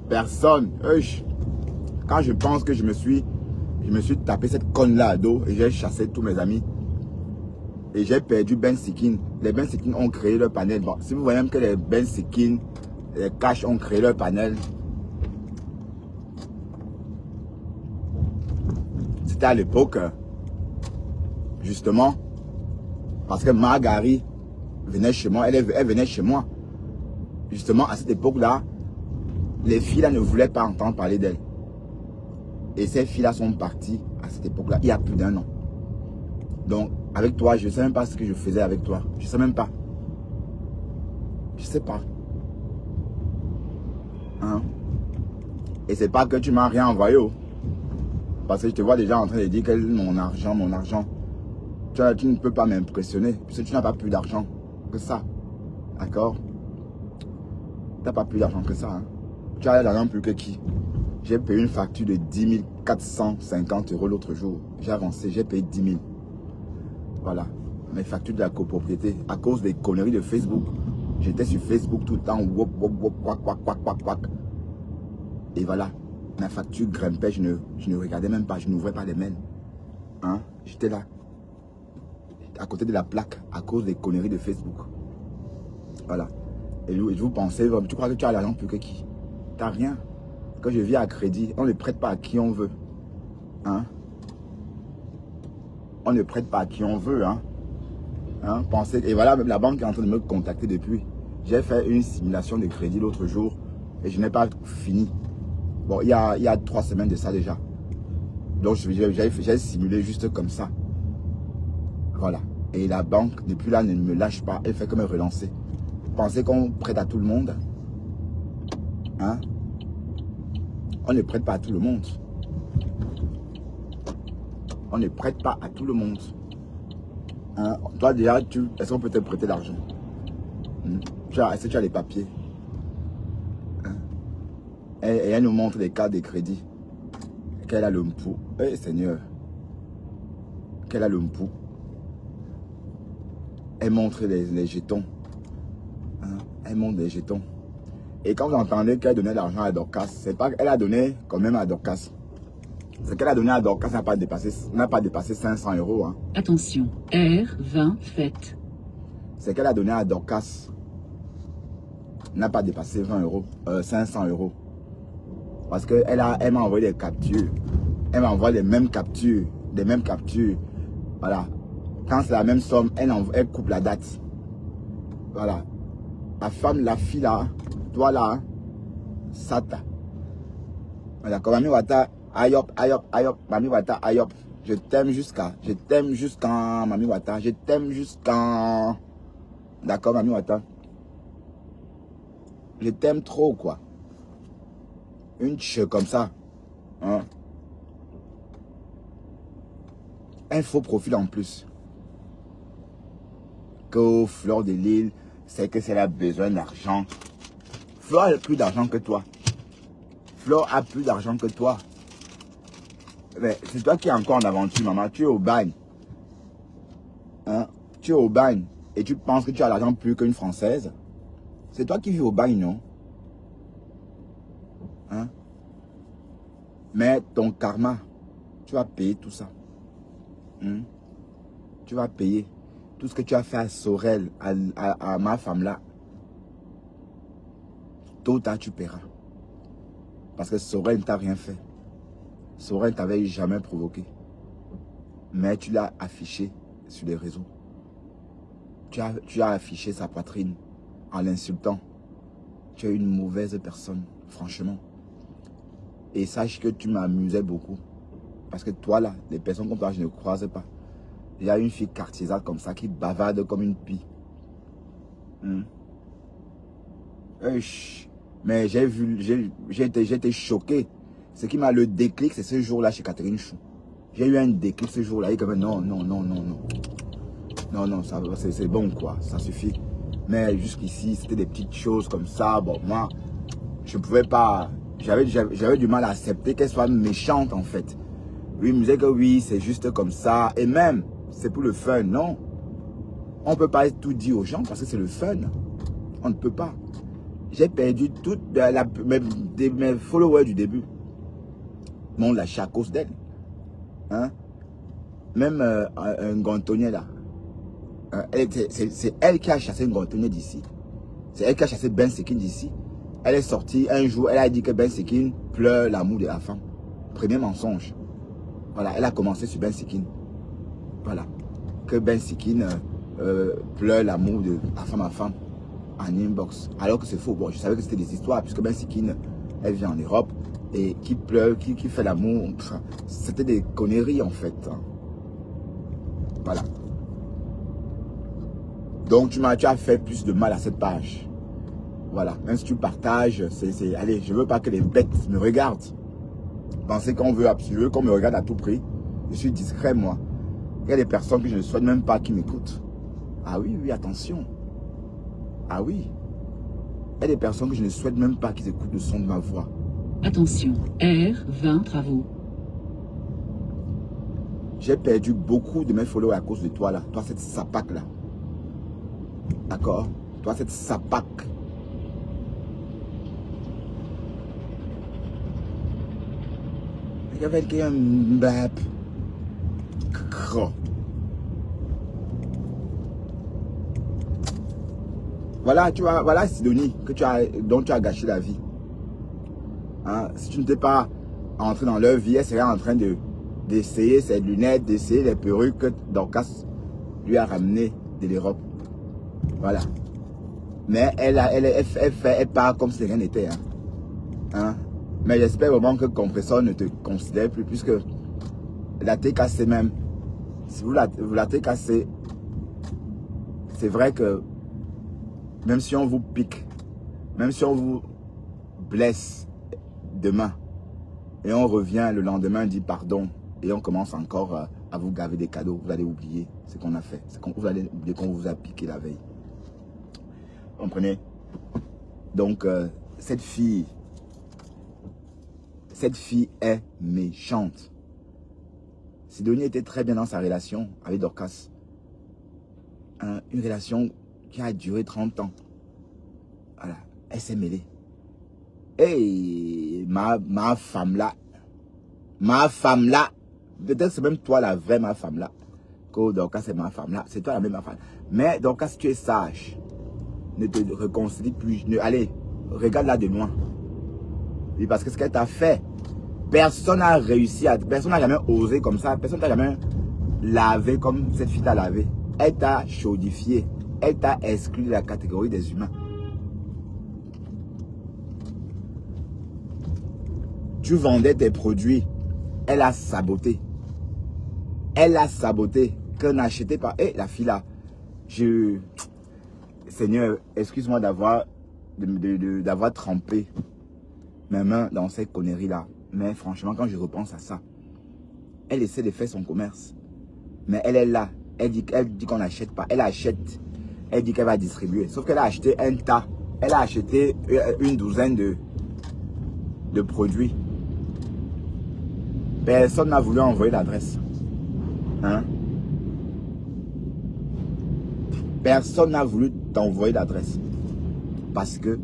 Personne. Quand je pense que je me suis tapé cette conne-là à dos et j'ai chassé tous mes amis. Et j'ai perdu Ben Sikin. Les Ben Sikin ont créé leur panel. Bon, si vous voyez même que les Ben Sikin, les Cash ont créé leur panel. C'était à l'époque, justement, parce que Margari venait chez moi, elle venait chez moi. Justement, à cette époque-là, les filles-là ne voulaient pas entendre parler d'elle. Et ces filles-là sont parties à cette époque-là, il y a plus d'1 an. Donc, avec toi, je ne sais même pas ce que je faisais avec toi. Je ne sais même pas. Je ne sais pas. Hein? Et c'est pas que tu m'as rien envoyé. Parce que je te vois déjà en train de dire que mon argent. Tu ne peux pas m'impressionner. Puisque tu n'as pas plus d'argent que ça. D'accord? Tu n'as pas plus d'argent que ça. Hein? Tu as l'argent plus que qui? J'ai payé une facture de 10 450 € l'autre jour. J'ai avancé, j'ai payé 10 000. Voilà. Mes factures de la copropriété. À cause des conneries de Facebook. J'étais sur Facebook tout le temps. Wop, wop, wop, quack, quack, quack, quack, quack. Et voilà. Ma facture grimpait. Je ne regardais même pas. Je n'ouvrais pas les mails. Hein? J'étais là. À côté de la plaque. À cause des conneries de Facebook. Voilà. Et vous pensez, tu crois que tu as l'argent plus que qui? Tu n'as rien. Quand je vis à crédit, on ne prête pas à qui on veut. Hein? On ne prête pas à qui on veut. Hein? Hein? Pensez, et voilà, même la banque est en train de me contacter depuis. J'ai fait une simulation de crédit l'autre jour et je n'ai pas fini. Bon, il y a 3 semaines de ça déjà. Donc, j'ai simulé juste comme ça. Voilà. Et la banque, depuis là, ne me lâche pas. Elle fait que me relancer. Pensez qu'on prête à tout le monde? Hein? On ne prête pas à tout le monde. On ne prête pas à tout le monde. Hein? Toi déjà, est-ce qu'on peut te prêter l'argent? Est-ce que tu as les papiers? Hein? Et elle nous montre les cartes de crédit. Qu'elle a le mpou. Eh Seigneur. Qu'elle a le mpou. Elle montre les jetons. Hein? Elle montre les jetons. Et quand vous entendez qu'elle donnait l'argent à Dorcas, c'est pas qu'elle a donné quand même à Dorcas. Ce qu'elle a donné à Dorcas n'a pas dépassé 500 €. Hein. Attention, R20 fait. Ce qu'elle a donné à Dorcas n'a pas dépassé 500 €. Parce qu'elle m'a envoyé des captures. Elle m'envoie les mêmes captures. Des mêmes captures. Voilà. Quand c'est la même somme, elle coupe la date. Voilà. La fille là, toi là, Sata. D'accord, Mami Wata, ayop, Mami Wata, ayop. Je t'aime jusqu'à, Mami Wata, je t'aime jusqu'à. D'accord, Mami Wata. Je t'aime trop, quoi. Une che comme ça. Hein? un faux profil en plus. Que Fleur de Lille, c'est que c'est a besoin d'argent. Fleur a plus d'argent que toi. Fleur a plus d'argent que toi. C'est toi qui es encore en aventure, maman. Tu es au bagne. Hein? Tu es au bagne. Et tu penses que tu as l'argent plus qu'une Française. C'est toi qui vis au bagne, non? Hein? Mais ton karma, tu vas payer tout ça. Hein? Tu vas payer tout ce que tu as fait à Sorel, à ma femme là. Tôt ou tard, tu paieras. Parce que Sorel ne t'a rien fait. Sorel ne t'avait jamais provoqué. Mais tu l'as affiché sur les réseaux. Tu as affiché sa poitrine en l'insultant. Tu es une mauvaise personne, franchement. Et sache que tu m'amusais beaucoup. Parce que toi là, les personnes comme toi, je ne croise pas. Il y a une fille cartisane comme ça qui bavarde comme une pie. Mais j'ai été choqué. Ce qui m'a le déclic, c'est ce jour-là chez Catherine Chou. J'ai eu un déclic ce jour-là. Il est comme non. Non, c'est bon quoi, ça suffit. Mais jusqu'ici, c'était des petites choses comme ça. Bon, moi, je pouvais pas. J'avais du mal à accepter qu'elle soit méchante en fait. Oui, il me disait que oui, c'est juste comme ça. Et même, c'est pour le fun, non. On ne peut pas tout dire aux gens parce que c'est le fun. On ne peut pas. J'ai perdu toutes mes followers du début. Mon lâché à cause d'elle. Hein? Même un gantonnier là. C'est elle qui a chassé un gantonnier d'ici. C'est elle qui a chassé Ben Sekin d'ici. Elle est sortie un jour, elle a dit que Ben Sekin pleure l'amour de la femme. Premier mensonge. Voilà, elle a commencé sur Ben Sekin. Voilà. Que Ben Sekin pleure l'amour de la femme à femme en inbox. Alors que c'est faux. Bon, je savais que c'était des histoires, puisque Ben Sekin, elle vient en Europe et qui pleure, qui fait l'amour. C'était des conneries en fait. Voilà. Donc tu as fait plus de mal à cette page. Voilà. Même si tu partages, allez, je veux pas que les bêtes me regardent. Pensez qu'on veut absolument qu'on me regarde à tout prix. Je suis discret, moi. Il y a des personnes que je ne souhaite même pas qui m'écoutent. Ah oui, attention. Ah oui. Il y a des personnes que je ne souhaite même pas qu'ils écoutent le son de ma voix. Attention, R20 travaux. J'ai perdu beaucoup de mes followers à cause de toi là. Toi, cette sapac là. D'accord? Toi, cette sapac. Il y avait quelqu'un mbap. Voilà, tu vois, voilà Sidonie dont tu as gâché la vie. Hein? Si tu n'étais pas entré dans leur vie, elle serait en train d'essayer ses lunettes, d'essayer les perruques que Dorcas lui a ramenées de l'Europe. Voilà. Mais elle part comme si rien n'était. Hein? Mais j'espère vraiment que Compressor ne te considère plus, puisque la TKC même, si vous la TKC, c'est vrai que même si on vous pique, même si on vous blesse demain, et on revient le lendemain, dit pardon, et on commence encore à vous gaver des cadeaux, vous allez oublier ce qu'on a fait. Vous allez oublier qu'on vous a piqué la veille. Vous comprenez? Donc, cette fille est méchante. Sidonie était très bien dans sa relation avec Dorcas. Une relation qui a duré 30 ans. Voilà, elle s'est mêlée. Et ma femme là, peut-être c'est même toi la vraie ma femme là. Que Dorcas c'est ma femme là, c'est toi la même ma femme. Mais Dorcas, tu es sage. Ne te réconcilie plus. Allez, regarde-la de loin. Oui, parce que ce qu'elle t'a fait, personne n'a réussi personne n'a jamais osé comme ça. Personne n'a jamais lavé comme cette fille t'a lavé. Elle t'a chaudifié. Elle t'a exclu de la catégorie des humains. Tu vendais tes produits. Elle a saboté. Elle a saboté. Que n'achetait pas. Et la fille là, Seigneur, excuse-moi d'avoir trempé mes mains dans cette connerie là. Mais franchement, quand je repense à ça, elle essaie de faire son commerce. Mais elle est là. Elle dit qu'on n'achète pas. Elle achète. Elle dit qu'elle va distribuer. Sauf qu'elle a acheté un tas. Elle a acheté une douzaine de produits. Personne n'a voulu envoyer l'adresse. Hein? Personne n'a voulu t'envoyer l'adresse. Parce que,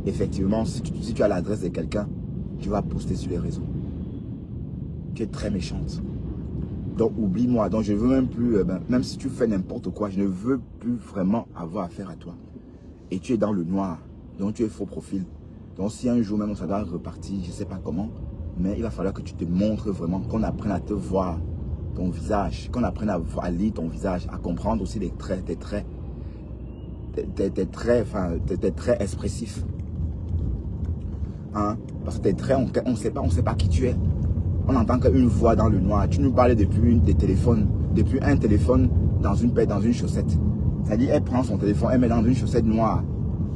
effectivement, si tu as l'adresse de quelqu'un, tu vas poster sur les réseaux. Tu es très méchante. Donc, oublie-moi. Donc, je ne veux même plus, même si tu fais n'importe quoi, je ne veux plus vraiment avoir affaire à toi. Et tu es dans le noir. Donc, tu es faux profil. Donc, si un jour même ça doit repartir, je ne sais pas comment, mais il va falloir que tu te montres vraiment, qu'on apprenne à te voir ton visage, qu'on apprenne à lire ton visage, à comprendre aussi tes traits expressifs. Hein? Parce que tes traits, on ne sait pas qui tu es. On n'entend qu'une voix dans le noir. Tu nous parlais depuis un téléphone dans une chaussette. C'est-à-dire, elle prend son téléphone, elle met dans une chaussette noire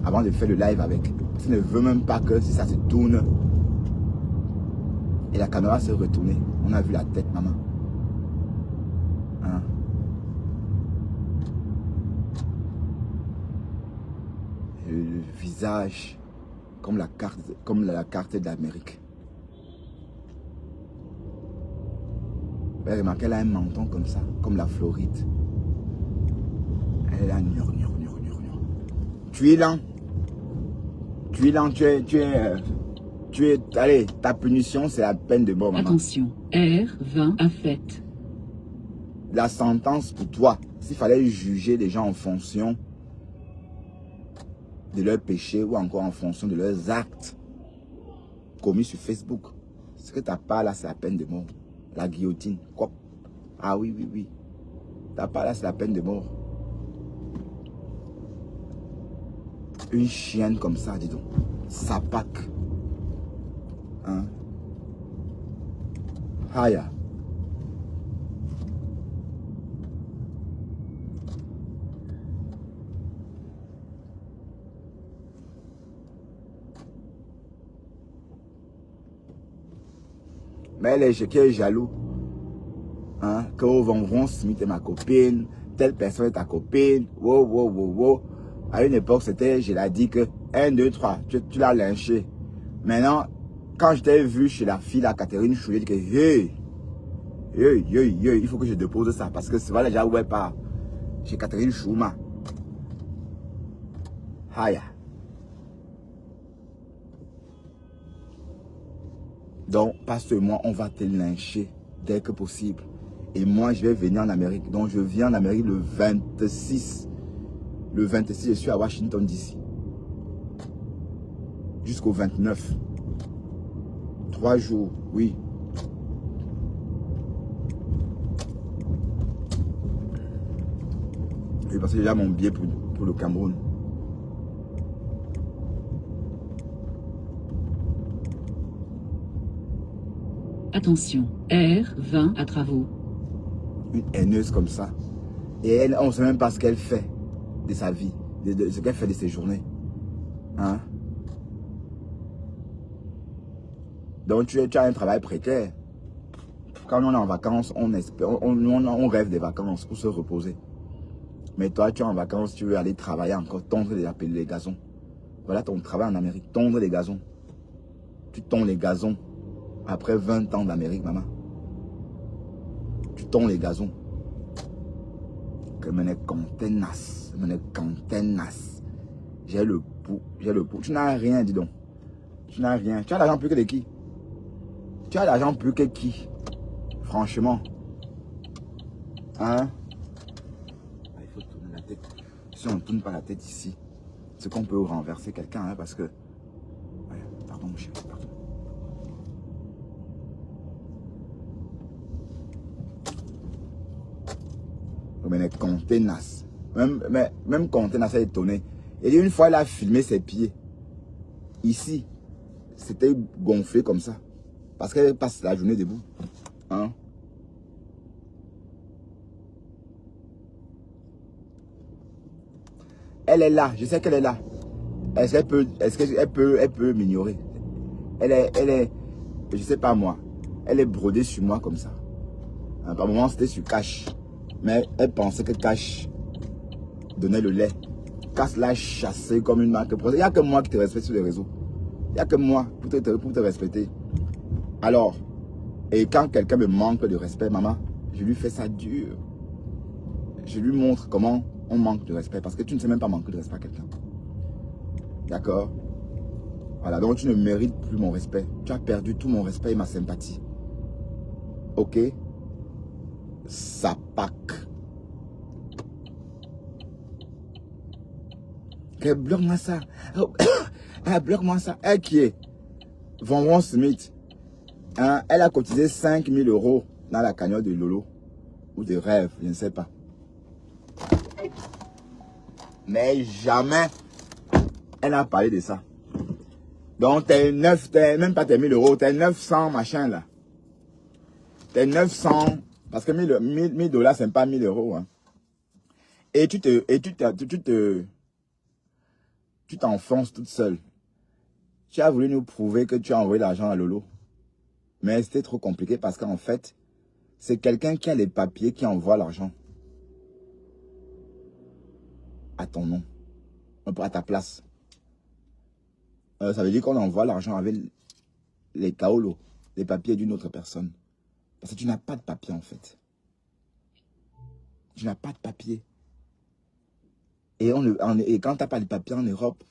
avant de faire le live avec. Parce qu'elle ne veut même pas que si ça se tourne et la caméra s'est retournée. On a vu la tête, maman. Hein? Le visage comme la carte de l'Amérique. Vous avez remarqué, elle a un menton comme ça, comme la Floride. Elle est là, tu es lent. Tu es lent, allez, ta punition, c'est la peine de mort, maman. Attention, R20 a fait. La sentence pour toi, s'il fallait juger les gens en fonction de leurs péchés ou encore en fonction de leurs actes commis sur Facebook, ce que tu n'as pas là, c'est la peine de mort. La guillotine. Quoi? Ah oui. T'as pas là, c'est la peine de mort. Une chienne comme ça, dis donc. Sapac. Hein? Haya. Mais elle est jaloux. Hein? Que Vont Smith est ma copine. Telle personne est ta copine. Wow. À une époque, c'était, je l'ai dit que 1, 2, 3, tu l'as lynché. Maintenant, quand je t'ai vu chez la fille, la Catherine Chou, j'ai dit que il faut que je dépose ça. Parce que c'est vrai, déjà, où elle part. Chez Catherine Chouma. Haya. Donc, passe-moi, on va te lyncher dès que possible. Et moi, je vais venir en Amérique. Donc, je viens en Amérique le 26. Le 26, je suis à Washington, D.C. Jusqu'au 29. 3 jours, oui. J'ai passé déjà mon billet pour le Cameroun. Attention, R20 à travaux. Une haineuse comme ça. Et elle, on ne sait même pas ce qu'elle fait de sa vie, de ce qu'elle fait de ses journées. Hein? Donc tu as un travail précaire. Quand on est en vacances, on rêve des vacances pour se reposer. Mais toi, tu es en vacances, tu veux aller travailler encore, tondre les gazons. Voilà ton travail en Amérique, tondre les gazons. Tu tonds les gazons. Après 20 ans d'Amérique, maman. Tu tonds les gazons. Que me contenas. J'ai le pouls. Tu n'as rien, dis donc. Tu n'as rien. Tu as l'argent plus que de qui? Tu as l'argent plus que qui? Franchement. Hein? Il faut tourner la tête. Si on ne tourne pas la tête ici, c'est qu'on peut renverser quelqu'un, hein, parce que... Ouais, pardon, mon chéri, pardon. Mais contenas. Même contenas est étonné. Et une fois, elle a filmé ses pieds. Ici, c'était gonflé comme ça. Parce qu'elle passe la journée debout. Hein? Elle est là. Je sais qu'elle est là. Est-ce qu'elle peut m'ignorer? Elle est, je sais pas moi. Elle est brodée sur moi comme ça. Hein, par moment, c'était sur Cash. Mais elle pensait que Cash donnait le lait. Cash l'a chassé comme une marque. Il n'y a que moi qui te respecte sur les réseaux. Il n'y a que moi pour te respecter. Alors, et quand quelqu'un me manque de respect, maman, je lui fais ça dur. Je lui montre comment on manque de respect. Parce que tu ne sais même pas manquer de respect à quelqu'un. D'accord? Voilà, donc tu ne mérites plus mon respect. Tu as perdu tout mon respect et ma sympathie. Ok? Ça pack. Bloque-moi ça. Bloque-moi ça. Elle qui est? Von Smith. Hein, elle a cotisé 5 000 € dans la cagnotte de Lolo. Ou de rêve, je ne sais pas. Mais jamais elle n'a parlé de ça. Donc t'es même pas tes 1000 €, t'es 900 machin là. T'es 900, parce que 1000 $, c'est pas 1000 €. Hein. Et tu t'enfonces toute seule. Tu as voulu nous prouver que tu as envoyé l'argent à Lolo. Mais c'était trop compliqué parce qu'en fait, c'est quelqu'un qui a les papiers qui envoie l'argent. À ton nom. À ta place. Ça veut dire qu'on envoie l'argent avec les kaolos, les papiers d'une autre personne. Parce que tu n'as pas de papier en fait. Tu n'as pas de papier. Et, quand tu n'as pas de papier en Europe,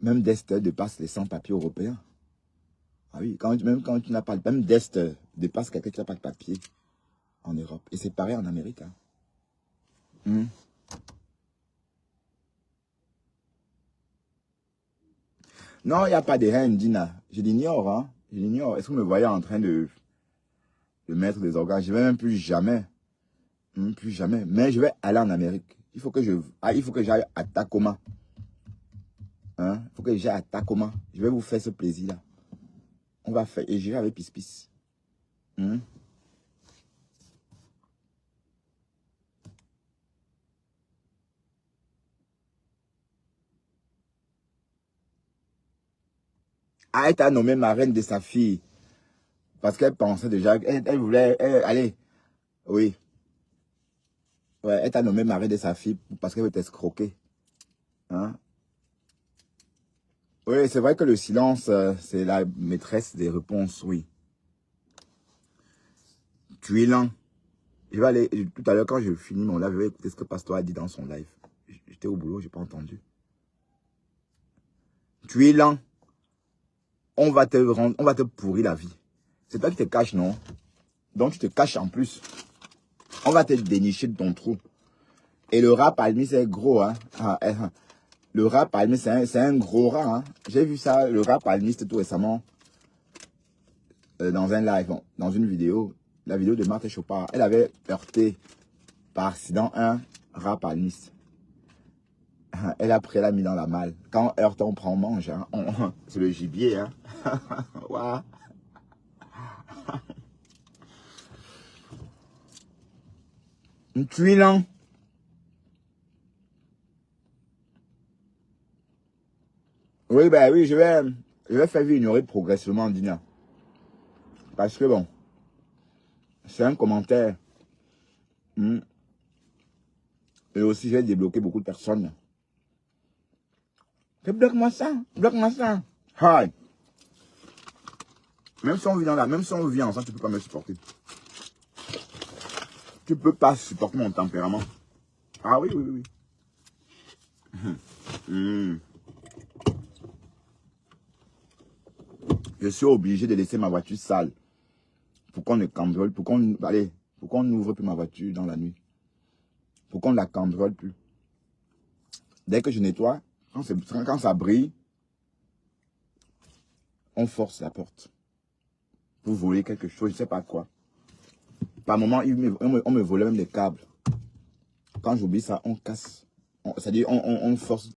même d'Est dépasse les 100 papiers européens. Ah oui, même quand tu n'as pas, même d'Est dépasse quelqu'un qui n'a pas de papier en Europe. Et c'est pareil en Amérique. Hein. Non, il n'y a pas de haine, Dina. Je l'ignore, hein. Je l'ignore. Est-ce que vous me voyez en train de mettre des organes? Je ne vais même plus jamais. Plus jamais. Mais je vais aller en Amérique. Il faut que j'aille à Tacoma. Hein? Il faut que j'aille à Tacoma. Je vais vous faire ce plaisir-là. On va faire. Et j'irai avec Pis. Elle t'a nommé marraine de sa fille. Parce qu'elle pensait déjà. Elle voulait. Allez. Oui. Ouais, elle t'a nommé marraine de sa fille parce qu'elle veut t'escroquer. Hein? Oui, c'est vrai que le silence, c'est la maîtresse des réponses, oui. Tu es lent. Je vais aller, tout à l'heure, quand je finis mon live, je vais écouter ce que Pasteur a dit dans son live. J'étais au boulot, je n'ai pas entendu. Tu es lent. On va te pourrir la vie. C'est toi qui te caches, non? Donc tu te caches en plus. On va te dénicher de ton trou. Et le rat palmier, c'est gros, hein. Le rat palmier, c'est un gros rat, hein. J'ai vu ça, le rat palmier, c'était tout récemment. Dans un live, dans une vidéo. La vidéo de Marthe Chopard. Elle avait heurté par accident un rat palmiste. Elle a pris, elle a mis dans la malle. Quand on heurte, on prend, on mange. Hein. C'est le gibier. Hein. Wow. Une tuile. Oui, ben oui, je vais faire ignorer progressivement Dina. Parce que bon, c'est un commentaire. Et aussi, je vais débloquer beaucoup de personnes. Bloque-moi ça, bloque-moi ça. Hi. Même si on vit ensemble, tu peux pas me supporter. Tu peux pas supporter mon tempérament. Ah oui, oui, oui. Je suis obligé de laisser ma voiture sale. Pour qu'on ne cambriole, pour qu'on n'ouvre plus ma voiture dans la nuit. Pour qu'on ne la cambriole plus. Dès que je nettoie, quand ça brille, on force la porte. Pour voler quelque chose, je ne sais pas quoi. Par moment, on me volait même des câbles. Quand j'oublie ça, on casse. C'est-à-dire, on force